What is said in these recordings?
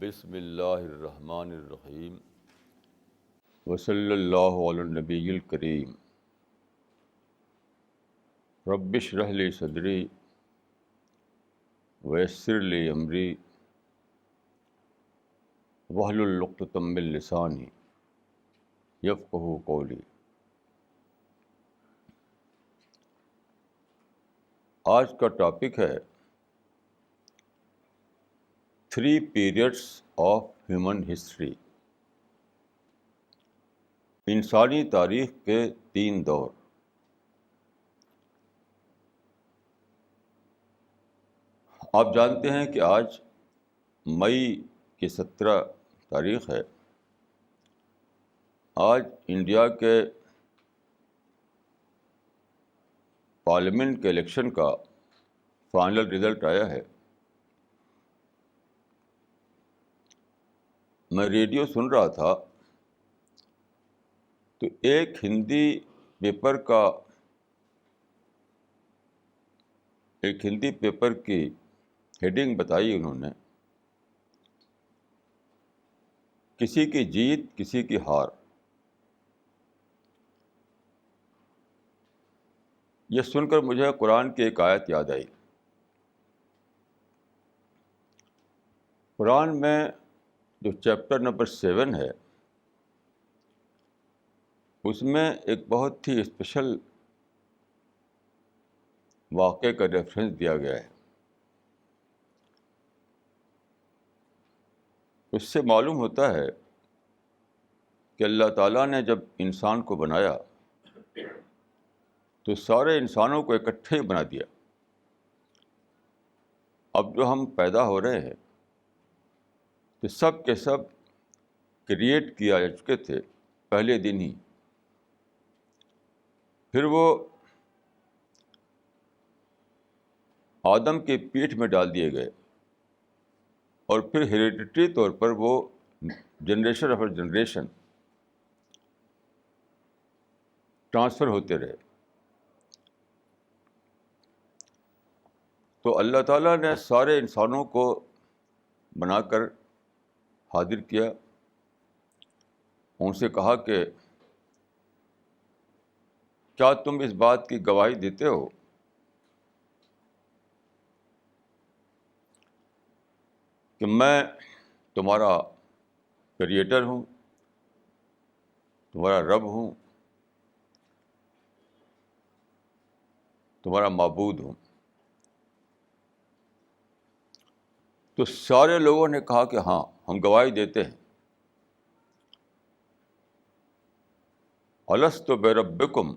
بسم اللہ الرحمن الرحیم وصلی اللہ علی النبی الکریم رب اشرح لی صدری ویسر لی امری واحلل عقدۃ من لسانی یفقہوا قولی۔ آج کا ٹاپک ہے 3 periods آف ہیومن ہسٹری، انسانی تاریخ کے 3 دور۔ آپ جانتے ہیں کہ آج مئی کی 17 تاریخ ہے۔ آج انڈیا کے پارلیمنٹ کے الیکشن کا فائنل رزلٹ آیا ہے۔ میں ریڈیو سن رہا تھا تو ایک ہندی پیپر کی ہیڈنگ بتائی انہوں نے، کسی کی جیت کسی کی ہار۔ یہ سن کر مجھے قرآن کی ایک آیت یاد آئی۔ قرآن میں جو چیپٹر نمبر 7 ہے، اس میں ایک بہت ہی اسپیشل واقعے کا ریفرنس دیا گیا ہے۔ اس سے معلوم ہوتا ہے کہ اللہ تعالیٰ نے جب انسان کو بنایا تو سارے انسانوں کو اکٹھے ہی بنا دیا۔ اب جو ہم پیدا ہو رہے ہیں تو سب کے سب کریٹ کیا جا چکے تھے پہلے دن ہی۔ پھر وہ آدم کے پیٹھ میں ڈال دیے گئے اور پھر ہیریڈیٹری طور پر وہ جنریشن آفٹر جنریشن ٹرانسفر ہوتے رہے۔ تو اللہ تعالیٰ نے سارے انسانوں کو بنا کر حاضر کیا، ان سے کہا کہ کیا تم اس بات کی گواہی دیتے ہو کہ میں تمہارا کریٹر ہوں، تمہارا رب ہوں، تمہارا معبود ہوں؟ تو سارے لوگوں نے کہا کہ ہاں، ہم گواہی دیتے ہیں۔ الست بربکم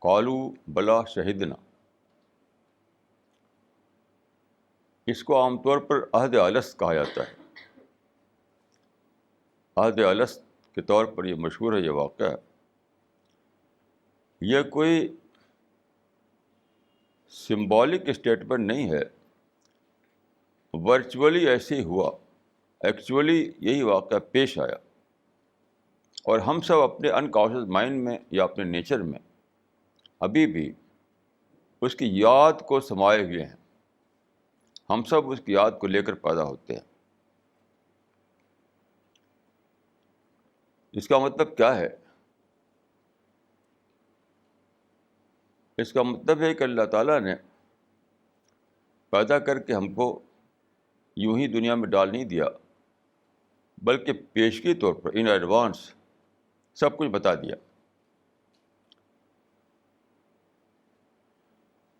قالوا بلا شہدنا۔ اس کو عام طور پر عہد الست کہا جاتا ہے۔ عہد الست کے طور پر یہ مشہور ہے یہ واقعہ۔ یہ کوئی سمبولک اسٹیٹمنٹ نہیں ہے، ورچولی ایسے ہی ہوا، ایکچولی یہی واقعہ پیش آیا، اور ہم سب اپنے انکانشیس مائنڈ میں یا اپنے نیچر میں ابھی بھی اس کی یاد کو سمائے ہوئے ہیں۔ ہم سب اس کی یاد کو لے کر پیدا ہوتے ہیں۔ اس کا مطلب کیا ہے؟ اس کا مطلب ہے کہ اللہ تعالیٰ نے پیدا کر کے ہم کو یوں ہی دنیا میں ڈال نہیں دیا، بلکہ پیشگی طور پر ان ایڈوانس سب کچھ بتا دیا۔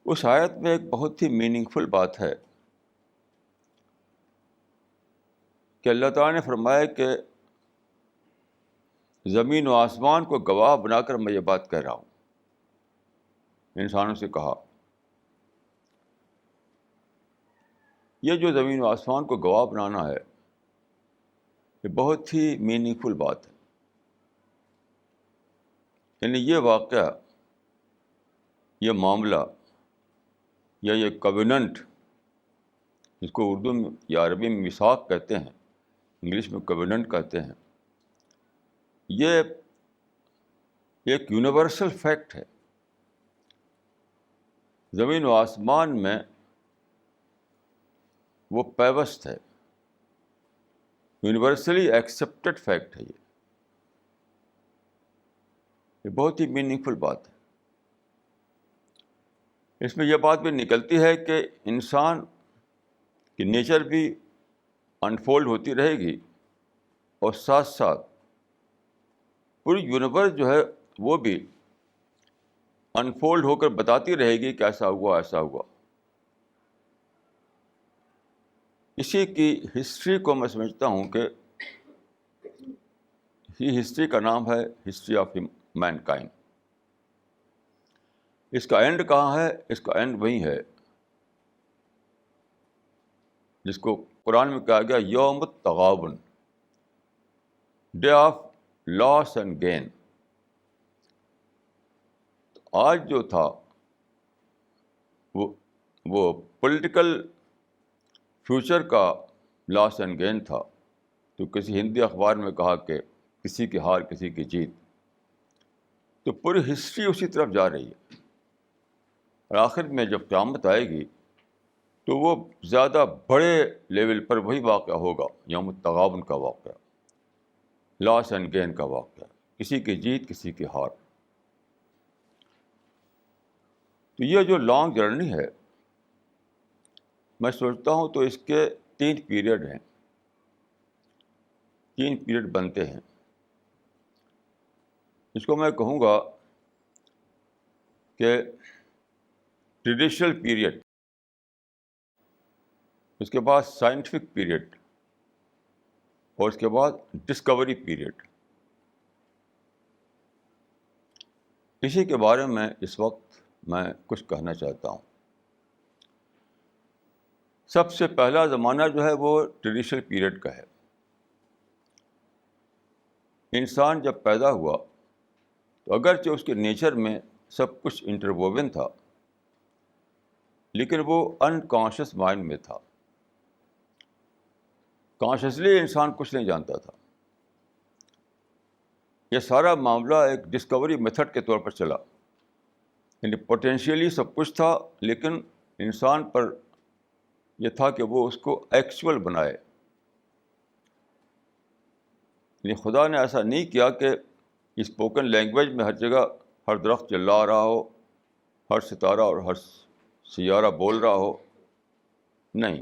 اس آیت میں ایک بہت ہی میننگ فل بات ہے کہ اللہ تعالیٰ نے فرمایا کہ زمین و آسمان کو گواہ بنا کر میں یہ بات کہہ رہا ہوں۔ انسانوں سے کہا، یہ جو زمین و آسمان کو گواہ بنانا ہے، یہ بہت ہی میننگ فل بات ہے۔ یعنی یہ واقعہ، یہ معاملہ یا یہ کویننٹ، جس کو اردو میں یا عربی میں میثاق کہتے ہیں، انگلش میں کویننٹ کہتے ہیں، یہ ایک یونیورسل فیکٹ ہے۔ زمین و آسمان میں وہ پیوست ہے، یونیورسلی ایکسیپٹڈ فیکٹ ہے یہ بہت ہی میننگ فل بات ہے. اس میں یہ بات بھی نکلتی ہے کہ انسان کی نیچر بھی انفولڈ ہوتی رہے گی اور ساتھ ساتھ پوری یونیورس جو ہے وہ بھی انفولڈ ہو کر بتاتی رہے گی کہ ایسا ہوا ایسا ہوا. اسی کی ہسٹری کو میں سمجھتا ہوں کہ یہ ہسٹری کا نام ہے ہسٹری آف مین کائنڈ. اس کا اینڈ کہاں ہے؟ اس کا اینڈ وہی ہے جس کو قرآن میں کہا گیا یوم التغابن، day of loss and gain. آج جو تھا وہ پولیٹیکل فیوچر کا لاس اینڈ گین تھا. تو کسی ہندی اخبار میں کہا کہ کسی کی ہار کسی کی جیت. تو پوری ہسٹری اسی طرف جا رہی ہے اور آخر میں جب قیامت آئے گی تو وہ زیادہ بڑے لیول پر وہی واقعہ ہوگا، یوم التغابن کا واقعہ، لاس اینڈ گین کا واقعہ، کسی کی جیت کسی کی ہار. تو یہ جو لانگ جرنی ہے میں سوچتا ہوں تو اس کے 3 پیریڈ ہیں، 3 پیریڈ بنتے ہیں. اس کو میں کہوں گا کہ ٹریڈیشنل پیریڈ، اس کے بعد سائنٹیفک پیریڈ اور اس کے بعد ڈسکوری پیریڈ. اسی کے بارے میں اس وقت میں کچھ کہنا چاہتا ہوں. سب سے پہلا زمانہ جو ہے وہ ٹریڈیشنل پیریڈ کا ہے. انسان جب پیدا ہوا تو اگرچہ اس کے نیچر میں سب کچھ انٹرووون تھا لیکن وہ انکانشیس مائنڈ میں تھا. کانشیسلی انسان کچھ نہیں جانتا تھا. یہ سارا معاملہ ایک ڈسکوری میتھڈ کے طور پر چلا، یعنی پوٹینشیلی سب کچھ تھا لیکن انسان پر یہ تھا کہ وہ اس کو ایکچوئل بنائے. یعنی خدا نے ایسا نہیں کیا کہ اسپوکن لینگویج میں ہر جگہ ہر درخت چلا رہا ہو، ہر ستارہ اور ہر سیارہ بول رہا ہو. نہیں،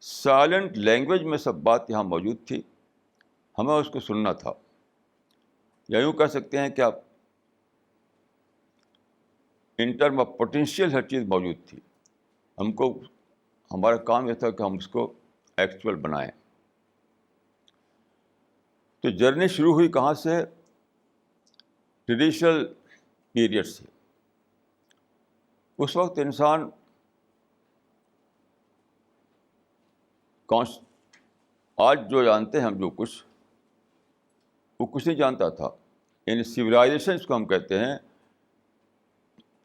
سائلنٹ لینگویج میں سب بات یہاں موجود تھی، ہمیں اس کو سننا تھا. یا یوں کہہ سکتے ہیں کہ آپ ان ٹرم آف پوٹینشیل ہر چیز موجود تھی. ہم کو ہمارا کام یہ تھا کہ ہم اس کو ایکچوئل بنائیں. تو جرنی شروع ہوئی کہاں سے؟ ٹریڈیشنل پیریڈ سے. اس وقت انسان آج جو جانتے ہیں ہم جو کچھ، وہ کچھ نہیں جانتا تھا. یعنی سویلائزیشن اس کو ہم کہتے ہیں.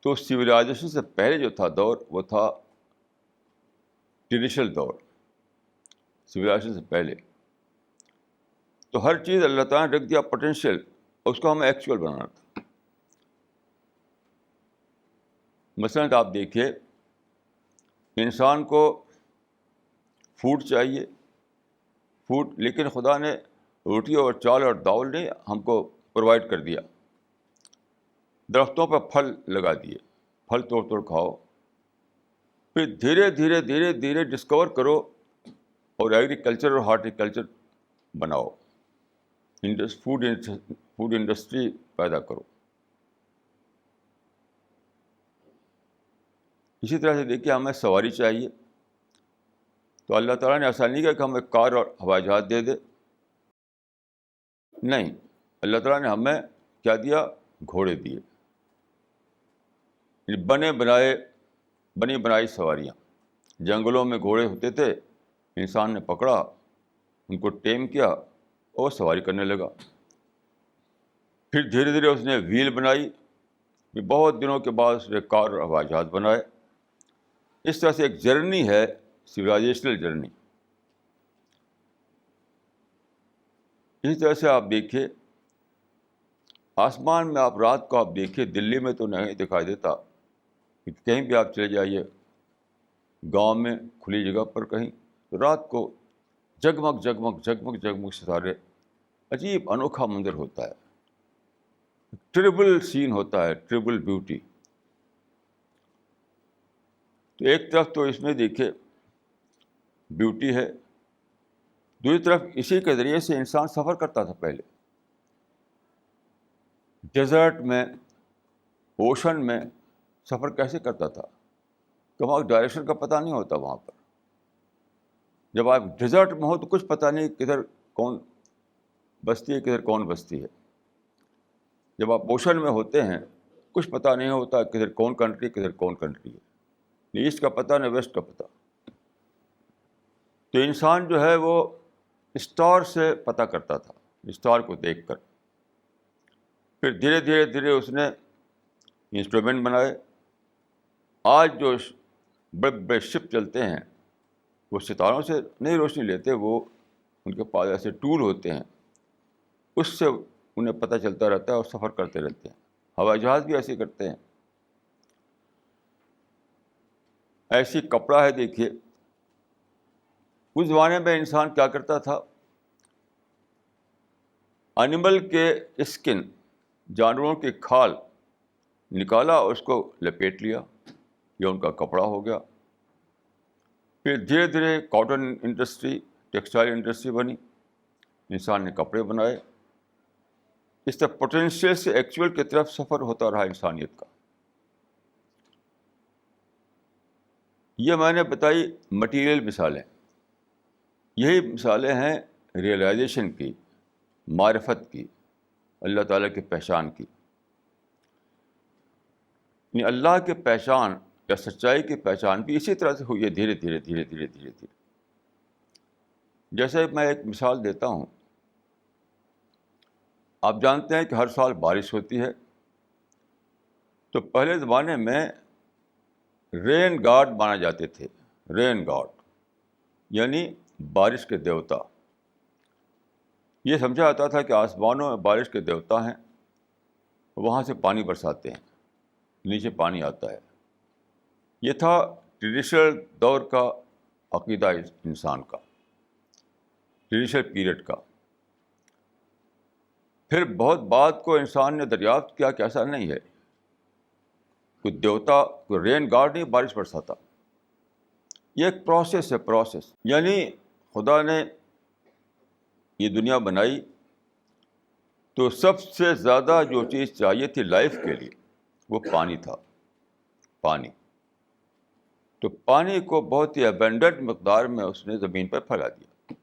تو سویلائزیشن سے پہلے جو تھا دور وہ تھا ٹریڈیشنل دور. سویلائزیشن سے پہلے تو ہر چیز اللہ تعالیٰ نے رکھ دیا پوٹینشیل، اور اس کو ہمیں ایکچوئل بنانا تھا. مثلاً آپ دیکھیے انسان کو فوڈ چاہیے، فوڈ، لیکن خدا نے روٹی اور چاول اور داول نہیں ہم کو پرووائڈ کر دیا. درختوں پہ پھل لگا دیے، پھل توڑ توڑ کھاؤ. پھر دھیرے دھیرے دھیرے دھیرے ڈسکور کرو اور ایگریکلچر اور ہارٹیکلچر بناؤ، فوڈ انڈسٹری پیدا کرو. اسی طرح سے دیکھیے ہمیں سواری چاہیے تو اللہ تعالیٰ نے ایسا نہیں کیا کہ ہمیں کار اور ہوائی جہاز دے دے. نہیں، اللہ تعالیٰ نے ہمیں کیا دیا؟ گھوڑے دیے. بنی بنائی سواریاں. جنگلوں میں گھوڑے ہوتے تھے، انسان نے پکڑا، ان کو ٹیم کیا اور سواری کرنے لگا. پھر دھیرے دھیرے اس نے ویل بنائی، پھر بہت دنوں کے بعد اس نے کار اور ہوائی جہاز بنائے. اس طرح سے ایک جرنی ہے، سویلائزیشنل جرنی. اسی طرح سے آپ دیکھیے آسمان میں، آپ رات کو آپ دیکھیے دلی میں تو نہیں دکھائی دیتا، کہیں بھی آپ چلے جائیے، گاؤں میں کھلی جگہ پر کہیں رات کو جگمگ جگمگ جگمگ جگمگ ستارے، عجیب انوکھا منظر ہوتا ہے، ٹربل سین ہوتا ہے، ٹربل بیوٹی. تو ایک طرف تو اس میں دیکھے بیوٹی ہے، دوسری طرف اسی کے ذریعے سے انسان سفر کرتا تھا پہلے، ڈیزرٹ میں، اوشن میں سفر کیسے کرتا تھا کہ وہاں ڈائریکشن کا پتہ نہیں ہوتا. وہاں پر جب آپ ڈیزرٹ میں ہو تو کچھ پتہ نہیں کدھر کون بستی ہے، کدھر کون بستی ہے. جب آپ اوشن میں ہوتے ہیں کچھ پتہ نہیں ہوتا کدھر کون کنٹری کدھر کون کنٹری ہے، نہ ایسٹ کا پتہ نہ ویسٹ کا پتہ. تو انسان جو ہے وہ اسٹار سے پتہ کرتا تھا، اسٹار کو دیکھ کر. پھر دھیرے دھیرے دھیرے اس نے انسٹرومنٹ بنائے. آج جو بڑے بڑے شپ چلتے ہیں وہ ستاروں سے نہیں روشنی لیتے، وہ ان کے پاس ایسے ٹول ہوتے ہیں، اس سے انہیں پتہ چلتا رہتا ہے اور سفر کرتے رہتے ہیں. ہوائی جہاز بھی ایسے کرتے ہیں. ایسی کپڑا ہے، دیکھیے اس زمانے میں انسان کیا کرتا تھا، اینیمل کے اسکن، جانوروں کی کھال نکالا اور اس کو لپیٹ لیا، یہ ان کا کپڑا ہو گیا. پھر دھیرے دھیرے کاٹن انڈسٹری، ٹیکسٹائل انڈسٹری بنی، انسان نے کپڑے بنائے. اس طرح پوٹینشیل سے ایکچوئل کی طرف سفر ہوتا رہا انسانیت کا. یہ میں نے بتائی مٹیریل مثالیں. یہی مثالیں ہیں ریئلائزیشن کی، معرفت کی، اللہ تعالیٰ کی پہچان کی. یعنی اللہ کی پہچان یا سچائی کی پہچان بھی اسی طرح سے ہوئی ہے، دھیرے دھیرے دھیرے دھیرے دھیرے دھیرے. جیسے میں ایک مثال دیتا ہوں. آپ جانتے ہیں کہ ہر سال بارش ہوتی ہے. تو پہلے زمانے میں رین گاڈ مانے جاتے تھے. رین گاڈ یعنی بارش کے دیوتا. یہ سمجھا جاتا تھا کہ آسمانوں میں بارش کے دیوتا ہیں، وہاں سے پانی برساتے ہیں، نیچے پانی آتا ہے. یہ تھا ٹریڈیشنل دور کا عقیدہ انسان کا، ٹریڈیشنل پیریڈ کا. پھر بہت بعد کو انسان نے دریافت کیا کہ ایسا نہیں ہے، کوئی دیوتا، کوئی رین گاڈ نہیں بارش برساتا. یہ ایک پروسیس ہے، پروسیس. یعنی خدا نے یہ دنیا بنائی تو سب سے زیادہ جو چیز چاہیے تھی لائف کے لیے وہ پانی تھا، پانی. تو پانی کو بہت ہی ابینڈنٹ مقدار میں اس نے زمین پر پھیلا دیا،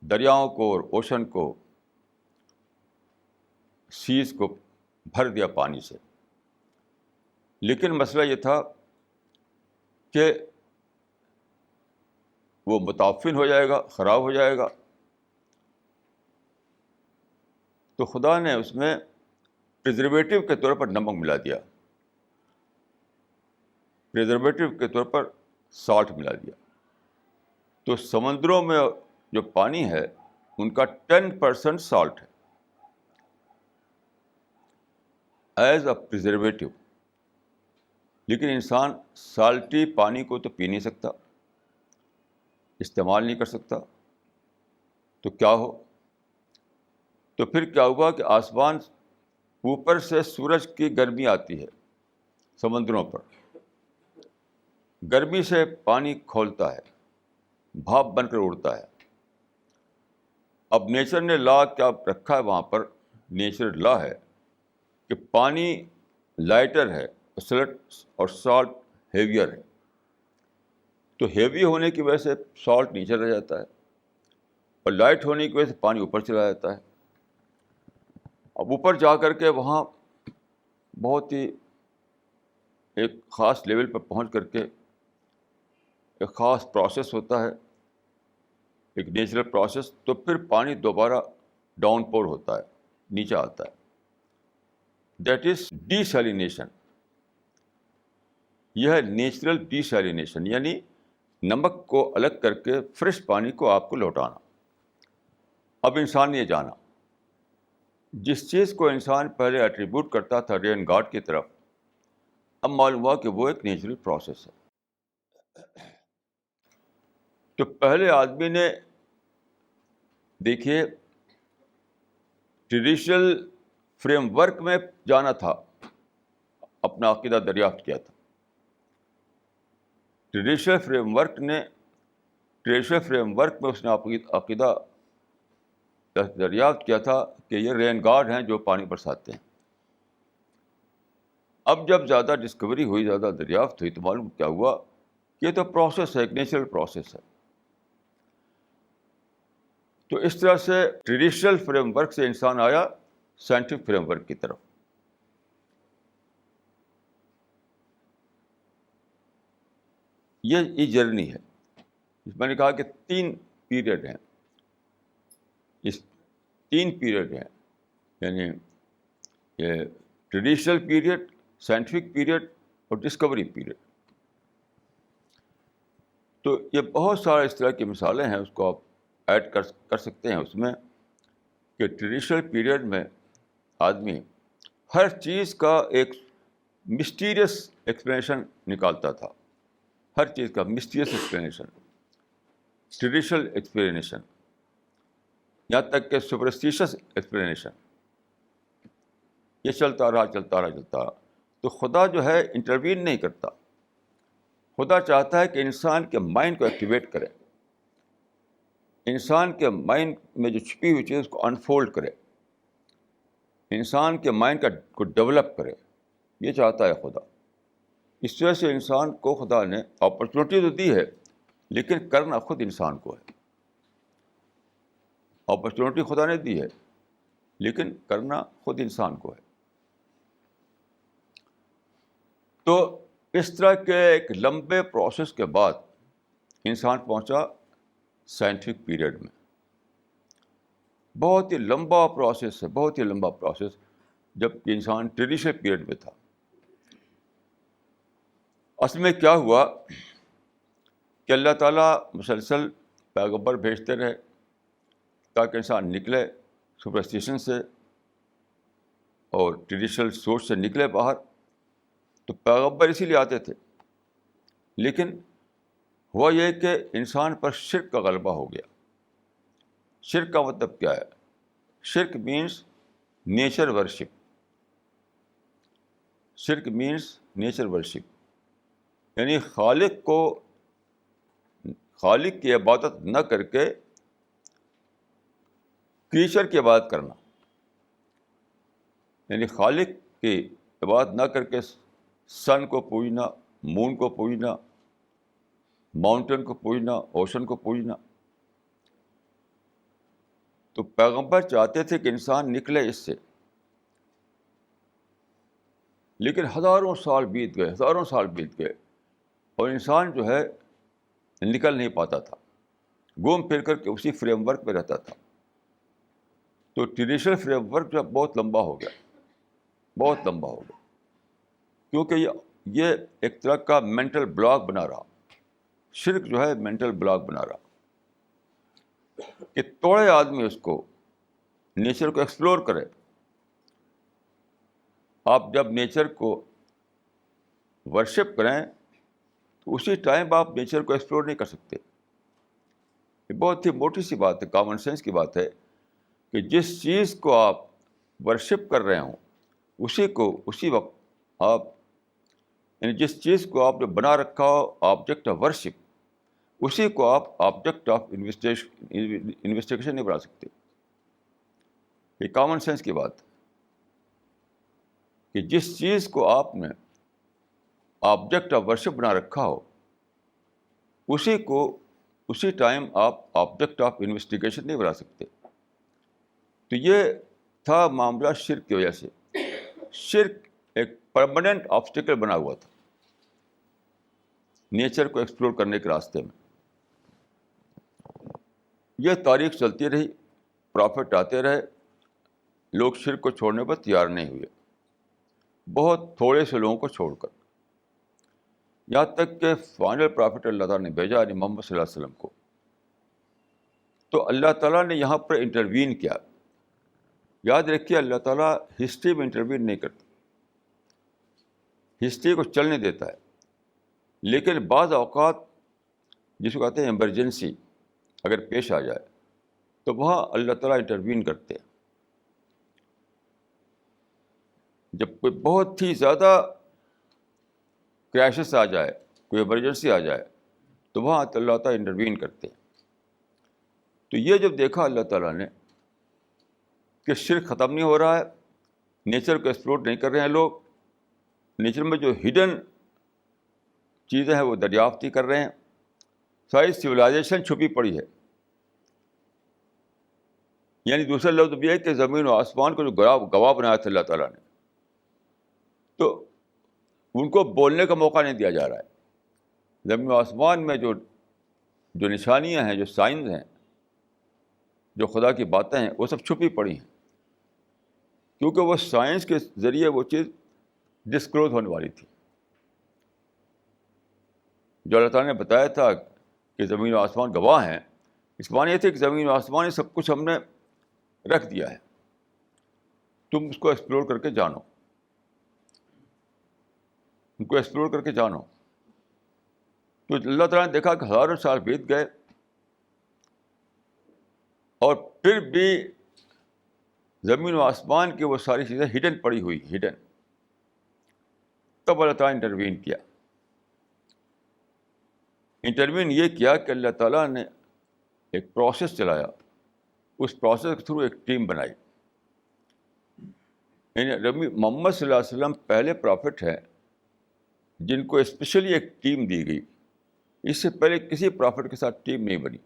دریاؤں کو اور اوشن کو، سیز کو بھر دیا پانی سے. لیکن مسئلہ یہ تھا کہ وہ متعفن ہو جائے گا، خراب ہو جائے گا. تو خدا نے اس میں پریزرویٹو کے طور پر نمک ملا دیا، پریزرویٹو کے طور پر سالٹ ملا دیا. تو سمندروں میں جو پانی ہے ان کا 10% سالٹ ہے ایز اے پریزرویٹو. لیکن انسان سالٹی پانی کو تو پی نہیں سکتا، استعمال نہیں کر سکتا. تو کیا ہو؟ تو پھر کیا ہوا کہ آسمان اوپر سے سورج کی گرمی آتی ہے سمندروں پر، گرمی سے پانی کھولتا ہے، بھاپ بن کر اڑتا ہے. اب نیچر نے لا کیا رکھا ہے وہاں پر؟ نیچرل لا ہے کہ پانی لائٹر ہے اور سالٹ ہیویئر ہے. تو ہیوی ہونے کی وجہ سے سالٹ نیچے رہ جاتا ہے اور لائٹ ہونے کی وجہ سے پانی اوپر چلا جاتا ہے. اب اوپر جا کر کے وہاں بہت ہی ایک خاص لیول پر پہنچ کر کے ایک خاص پروسیس ہوتا ہے، ایک نیچرل پروسیس. تو پھر پانی دوبارہ ڈاؤن پور ہوتا ہے، نیچے آتا ہے. That is desalination. یہ ہے نیچرل ڈیسیلینیشن، یعنی نمک کو الگ کر کے فریش پانی کو آپ کو لوٹانا. اب انسان نے یہ جانا، جس چیز کو انسان پہلے ایٹریبیوٹ کرتا تھا رین گاڈ کی طرف، اب معلوم ہوا کہ وہ ایک نیچرل پروسیس ہے. تو پہلے آدمی نے دیکھیے ٹریڈیشنل فریم ورک میں جانا تھا، اپنا عقیدہ دریافت کیا تھا. ٹریڈیشنل فریم ورک میں اس نے عقیدہ دریافت کیا تھا کہ یہ رین گاڈ ہیں جو پانی برساتے ہیں. اب جب زیادہ ڈسکوری ہوئی، زیادہ دریافت ہوئی، تو معلوم کیا ہوا کہ یہ تو پروسیس ہے، ایک نیچرل پروسیس ہے. تو اس طرح سے ٹریڈیشنل فریم ورک سے انسان آیا سائنٹیفک فریم ورک کی طرف. یہ جرنی ہے. میں نے کہا کہ 3 پیریڈ ہیں. اس 3 پیریڈ ہیں، یعنی یہ ٹریڈیشنل پیریڈ، سائنٹیفک پیریڈ اور ڈسکوری پیریڈ. تو یہ بہت سارے اس طرح کی مثالیں ہیں، اس کو آپ ایڈ کر سکتے ہیں اس میں، کہ ٹریڈیشنل پیریڈ میں آدمی ہر چیز کا ایک مسٹیریس ایکسپلینیشن نکالتا تھا. ہر چیز کا مسٹیریس ایکسپلینیشن، ٹریڈیشنل ایکسپلینیشن، یہاں تک کہ سپرسٹیشس ایکسپلینیشن. یہ چلتا رہا. تو خدا جو ہے انٹروین نہیں کرتا. خدا چاہتا ہے کہ انسان کے مائنڈ کو ایکٹیویٹ کرے، انسان کے مائنڈ میں جو چھپی ہوئی چیز اس کو انفولڈ کرے، انسان کے مائنڈ کو ڈیولپ کرے. یہ چاہتا ہے خدا. اس وجہ سے انسان کو خدا نے اپرچونیٹی تو دی ہے، لیکن کرنا خود انسان کو ہے. اپرچونیٹی خدا نے دی ہے، لیکن کرنا خود انسان کو ہے. تو اس طرح کے ایک لمبے پروسیس کے بعد انسان پہنچا سائنٹیفک پیریڈ میں. بہت ہی لمبا پروسیس ہے، بہت ہی لمبا پروسیس، جب کہ انسان ٹریڈیشنل پیریڈ میں تھا. اصل میں کیا ہوا کہ اللہ تعالیٰ مسلسل پیغمبر بھیجتے رہے تاکہ انسان نکلے سپرسٹیشن سے اور ٹریڈیشنل سوچ سے نکلے باہر. تو پیغمبر اسی لیے آتے تھے، لیکن ہوا یہ کہ انسان پر شرک کا غلبہ ہو گیا. شرک کا مطلب کیا ہے؟ شرک مینس نیچر ورشپ. شرک مینس نیچر ورشپ، یعنی خالق کی عبادت نہ کر کے کریچر کی عبادت کرنا. یعنی خالق کی عبادت نہ کر کے سن کو پوجنا، مون کو پوجنا، ماؤنٹین کو پوجنا، اوشن کو پوجنا. تو پیغمبر چاہتے تھے کہ انسان نکلے اس سے، لیکن ہزاروں سال بیت گئے اور انسان جو ہے نکل نہیں پاتا تھا، گھوم پھر کر کے اسی فریم ورک میں رہتا تھا. تو ٹریڈیشنل فریم ورک جو بہت لمبا ہو گیا، کیونکہ یہ ایک طرح کا مینٹل بلاک بنا رہا. شرک جو ہے مینٹل بلاک بنا رہا کہ توڑے آدمی اس کو، نیچر کو ایکسپلور کرے. آپ جب نیچر کو ورشپ کریں تو اسی ٹائم آپ نیچر کو ایکسپلور نہیں کر سکتے. یہ بہت ہی موٹی سی بات ہے، کامن سینس کی بات ہے کہ جس چیز کو آپ ورشپ کر رہے ہوں اسی وقت آپ، یعنی جس چیز کو آپ نے بنا رکھا ہو آبجیکٹ آف ورشپ، اسی کو آپ آبجیکٹ آف انویسٹیگیشن نہیں بنا سکتے. یہ کامن سینس کی بات ہے کہ جس چیز کو آپ نے آبجیکٹ آف ورشپ بنا رکھا ہو اسی ٹائم آپ آبجیکٹ آف انویسٹیگیشن نہیں بنا سکتے. تو یہ تھا معاملہ شرک کی وجہ سے. شرک ایک پرماننٹ آبسٹیکل بنا ہوا تھا نیچر کو ایکسپلور کرنے کے راستے میں. یہ تاریخ چلتی رہی، پرافٹ آتے رہے، لوگ شرک کو چھوڑنے پر تیار نہیں ہوئے، بہت تھوڑے سے لوگوں کو چھوڑ کر، یہاں تک کہ فائنل پرافٹ اللہ تعالیٰ نے بھیجا، یعنی محمد صلی اللہ علیہ وسلم کو. تو اللہ تعالیٰ نے یہاں پر انٹروین کیا. یاد رکھیے اللہ تعالیٰ ہسٹری میں انٹروین نہیں کرتا، ہسٹری کو چلنے دیتا ہے. لیکن بعض اوقات جس کو کہتے ہیں ایمرجنسی اگر پیش آ جائے تو وہاں اللہ تعالیٰ انٹروین کرتے ہیں. جب کوئی بہت ہی زیادہ کرائسس آ جائے, کوئی ایمرجنسی آ جائے, تو وہاں اللہ تعالیٰ انٹروین کرتے ہیں. تو یہ جب دیکھا اللہ تعالیٰ نے کہ شرک ختم نہیں ہو رہا ہے, نیچر کو ایکسپلور نہیں کر رہے ہیں لوگ, نیچر میں جو ہڈن چیزیں ہیں وہ دریافت ہی کر رہے ہیں, ساری سویلائزیشن چھپی پڑی ہے. یعنی دوسرے لفظ یہ ہے کہ زمین و آسمان کو جو گواہ بنایا تھا اللہ تعالیٰ نے, تو ان کو بولنے کا موقع نہیں دیا جا رہا ہے. زمین و آسمان میں جو نشانیاں ہیں, جو سائنز ہیں, جو خدا کی باتیں ہیں, وہ سب چھپی پڑی ہیں, کیونکہ وہ سائنس کے ذریعے وہ چیز ڈسکلوز ہونے والی تھی. جو اللہ تعالیٰ نے بتایا تھا کہ زمین و آسمان گواہ ہیں, اس معنی یہ تھے کہ زمین و آسمان یہ سب کچھ ہم نے رکھ دیا ہے, تم اس کو ایکسپلور کر کے جانو, ان کو ایکسپلور کر کے جانو. تو اللہ تعالیٰ نے دیکھا کہ ہزاروں سال بیت گئے اور پھر بھی زمین و آسمان کی وہ ساری چیزیں ہڈن پڑی ہوئی, ہڈن. تب اللہ تعالیٰ نے انٹروین کیا. انٹروین یہ کیا کہ اللہ تعالیٰ نے ایک پروسیس چلایا, اس پروسیس کے تھرو ایک ٹیم بنائی. یعنی محمد صلی اللہ علیہ وسلم پہلے پرافٹ ہیں جن کو اسپیشلی ایک ٹیم دی گئی. اس سے پہلے کسی پرافٹ کے ساتھ ٹیم نہیں بنی.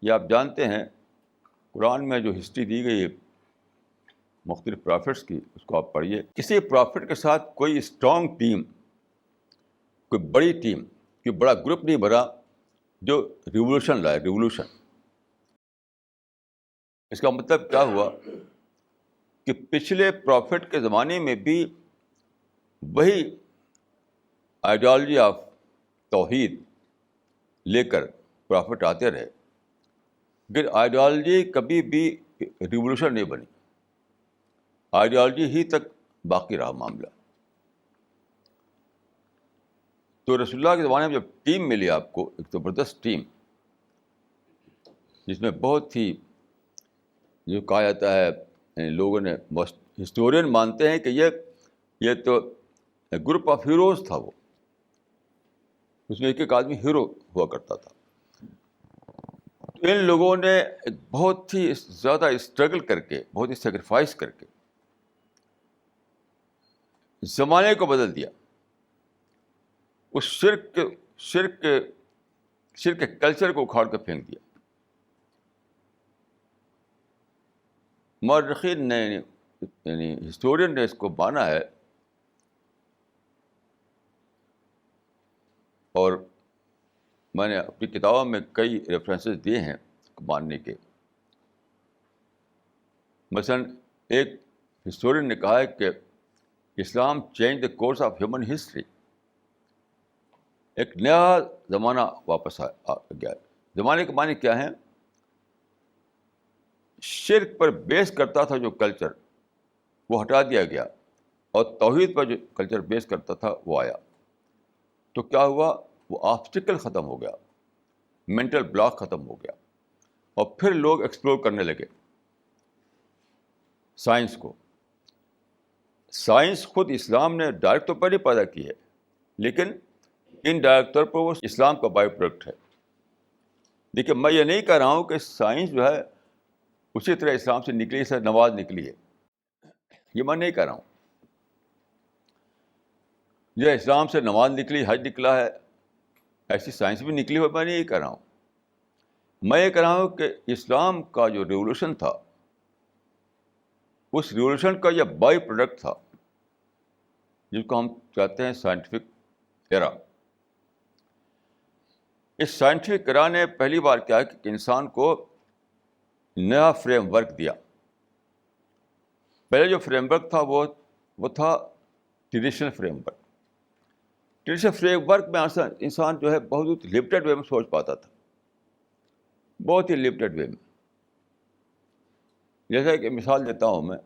یہ آپ جانتے ہیں قرآن میں جو ہسٹری دی گئی ہے مختلف پرافٹس کی, اس کو آپ پڑھیے. کسی پرافٹ کے ساتھ کوئی اسٹرانگ ٹیم, کوئی بڑی ٹیم, کوئی بڑا گروپ نہیں بنا جو ریولوشن لائے. ریولوشن اس کا مطلب کیا ہوا کہ پچھلے پرافٹ کے زمانے میں بھی وہی آئیڈیالوجی آف توحید لے کر پرافٹ آتے رہے, لیکن آئیڈیالوجی کبھی بھی ریولوشن نہیں بنی. آئیڈیالوجی ہی تک باقی رہا معاملہ. تو رسول اللہ کے زمانے میں جب ٹیم ملی آپ کو, ایک زبردست ٹیم جس میں بہت ہی, جو کہا جاتا ہے لوگوں نے, ہسٹورین مانتے ہیں کہ یہ تو گروپ آف ہیروز تھا. وہ اس میں ایک ایک آدمی ہیرو ہوا کرتا تھا. ان لوگوں نے بہت ہی زیادہ اسٹرگل کر کے, بہت ہی سیکریفائس کر کے زمانے کو بدل دیا. اس شرک کے کلچر کو اکھاڑ کے پھینک دیا. مورخین نے, یعنی ہسٹورین نے اس کو مانا ہے, اور میں نے اپنی کتابوں میں کئی ریفرنسز دیے ہیں ماننے کے. مثلاً ایک ہسٹورین نے کہا ہے کہ اسلام change the course of human history. ایک نیا زمانہ واپس آ گیا. زمانے کے معنی کیا ہیں؟ شرک پر بیس کرتا تھا جو کلچر, وہ ہٹا دیا گیا, اور توحید پر جو کلچر بیس کرتا تھا وہ آیا. تو کیا ہوا؟ وہ آبسٹیکل ختم ہو گیا, مینٹل بلاک ختم ہو گیا, اور پھر لوگ ایکسپلور کرنے لگے سائنس کو. سائنس خود اسلام نے ڈائریکٹ طور پر نہیں پیدا کی ہے, لیکن ان ڈائریکٹ طور پر وہ اسلام کا بائی پروڈکٹ ہے. دیکھیے, میں یہ نہیں کہہ رہا ہوں کہ سائنس جو ہے اسی طرح اسلام سے نکلی, سے نماز نکلی ہے, یہ میں نہیں کہہ رہا ہوں. یہ اسلام سے نماز نکلی, حج نکلا ہے, ایسی سائنس بھی نکلی ہو, میں نہیں یہ کہہ رہا ہوں. میں یہ کہہ رہا ہوں کہ اسلام کا جو ریولوشن تھا, اس ریولوشن کا یہ بائی پروڈکٹ تھا جس کو ہم کہتے ہیں سائنٹیفک ایرا. اس سائنٹیفک ایرا نے پہلی بار کیا کہ انسان کو نیا فریم ورک دیا. پہلے جو فریم ورک تھا وہ تھا traditional frame work. Traditional frame work میں انسان جو ہے بہت لمیٹڈ وے میں سوچ پاتا تھا, بہت ہی لمیٹڈ وے میں. جیسا کہ مثال دیتا ہوں میں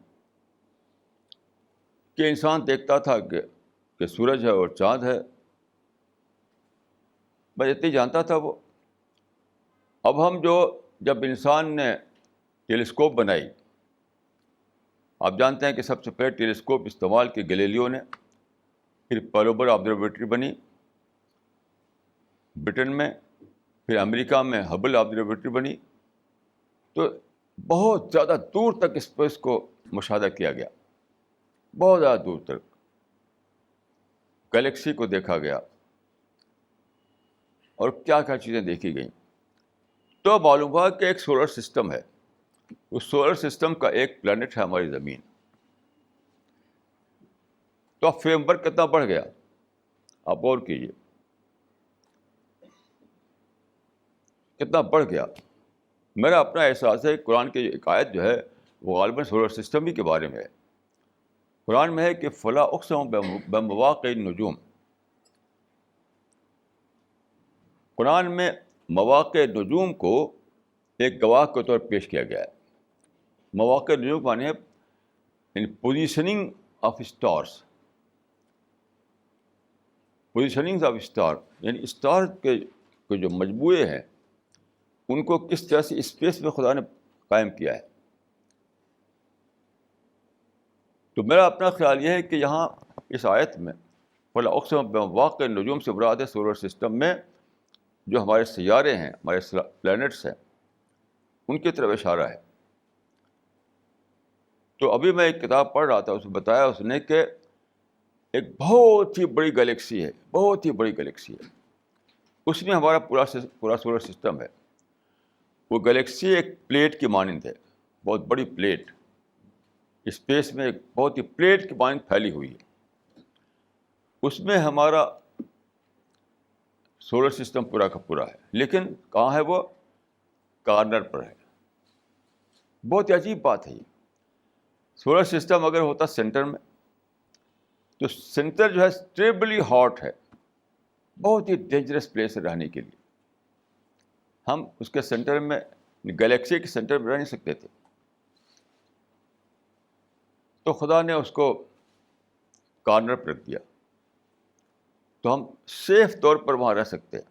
کہ انسان دیکھتا تھا کہ سورج ہے اور چاند ہے, بس اتنی جانتا تھا وہ. اب ہم جب انسان نے ٹیلیسکوپ بنائی، آپ جانتے ہیں کہ سب سے پہلے ٹیلیسکوپ استعمال کی گلیلیو نے، پھر پالوبر آبزرویٹری بنی برٹن میں، پھر امریکہ میں ہبل آبزرویٹری بنی. تو بہت زیادہ دور تک اسپیس کو مشاہدہ کیا گیا، بہت زیادہ دور تک گلیکسی کو دیکھا گیا، اور کیا کیا چیزیں دیکھی گئیں. تو معلوم ہوا کہ ایک سولر سسٹم ہے، اس سولر سسٹم کا ایک پلانٹ ہے ہماری زمین. تو اب فریم ورک کتنا بڑھ گیا، آپ غور کیجیے کتنا بڑھ گیا. میرا اپنا احساس ہے کہ قرآن کی ایک آیت جو ہے وہ غالباً سولر سسٹم ہی کے بارے میں ہے. قرآن میں ہے کہ فلا اقسم بمواقع النجوم. قرآن میں مواقع نجوم کو ایک گواہ کے طور پر پیش کیا گیا ہے. مواقع نجوم مانے positioning of stars, positioning of star, یعنی اسٹار کے جو مجموعے ہیں ان کو کس طرح سے اسپیس میں خدا نے قائم کیا ہے. تو میرا اپنا خیال یہ ہے کہ یہاں اس آیت میں فلا اقسم بمواقع النجوم سے مراد ہے سولر سسٹم میں جو ہمارے سیارے ہیں، ہمارے پلانٹس ہیں، ان کی طرف اشارہ ہے. تو ابھی میں ایک کتاب پڑھ رہا تھا، اس میں بتایا اس نے کہ ایک بہت ہی بڑی گلیکسی ہے، بہت ہی بڑی گلیکسی ہے، اس میں ہمارا پورا سولر سسٹم ہے. وہ گلیکسی ایک پلیٹ کی مانند ہے، بہت بڑی پلیٹ، اسپیس میں ایک بہت ہی پلیٹ کی مانند پھیلی ہوئی ہے. اس میں ہمارا سولر سسٹم پورا کا پورا ہے، لیکن کہاں ہے وہ؟ کارنر پر ہے. بہت ہی عجیب بات ہے یہ. سولر سسٹم اگر ہوتا سینٹر میں تو سینٹر جو ہے اسٹیبلی ہاٹ ہے، بہت ہی ڈینجرس پلیس ہے رہنے کے لیے. ہم اس کے سینٹر میں، گلیکسی کے سینٹر میں رہ نہیں سکتے تھے. تو خدا نے اس کو کارنر پر رکھ دیا تو ہم سیف طور پر وہاں رہ سکتے ہیں.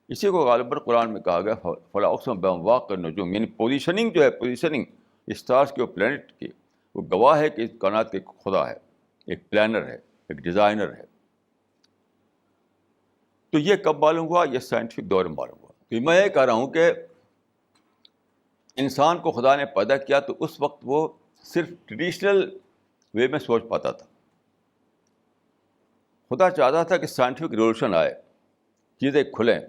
اسی کو غالباً قرآن میں کہا گیا فلا اقسم بمواقع النجوم، یعنی پوزیشننگ جو ہے، پوزیشننگ اسٹارس کے اور پلانٹ کی، وہ گواہ ہے کہ اس کائنات کے خدا ہے، ایک پلانر ہے، ایک ڈیزائنر ہے. تو یہ کب معلوم ہوا؟ یہ سائنٹیفک دور میں معلوم ہوا. تو میں یہ کہہ رہا ہوں کہ انسان کو خدا نے پیدا کیا تو اس وقت وہ صرف ٹریڈیشنل وے میں سوچ پاتا تھا. خدا چاہتا تھا کہ سائنٹیفک ریولیوشن آئے، چیزیں کھلیں،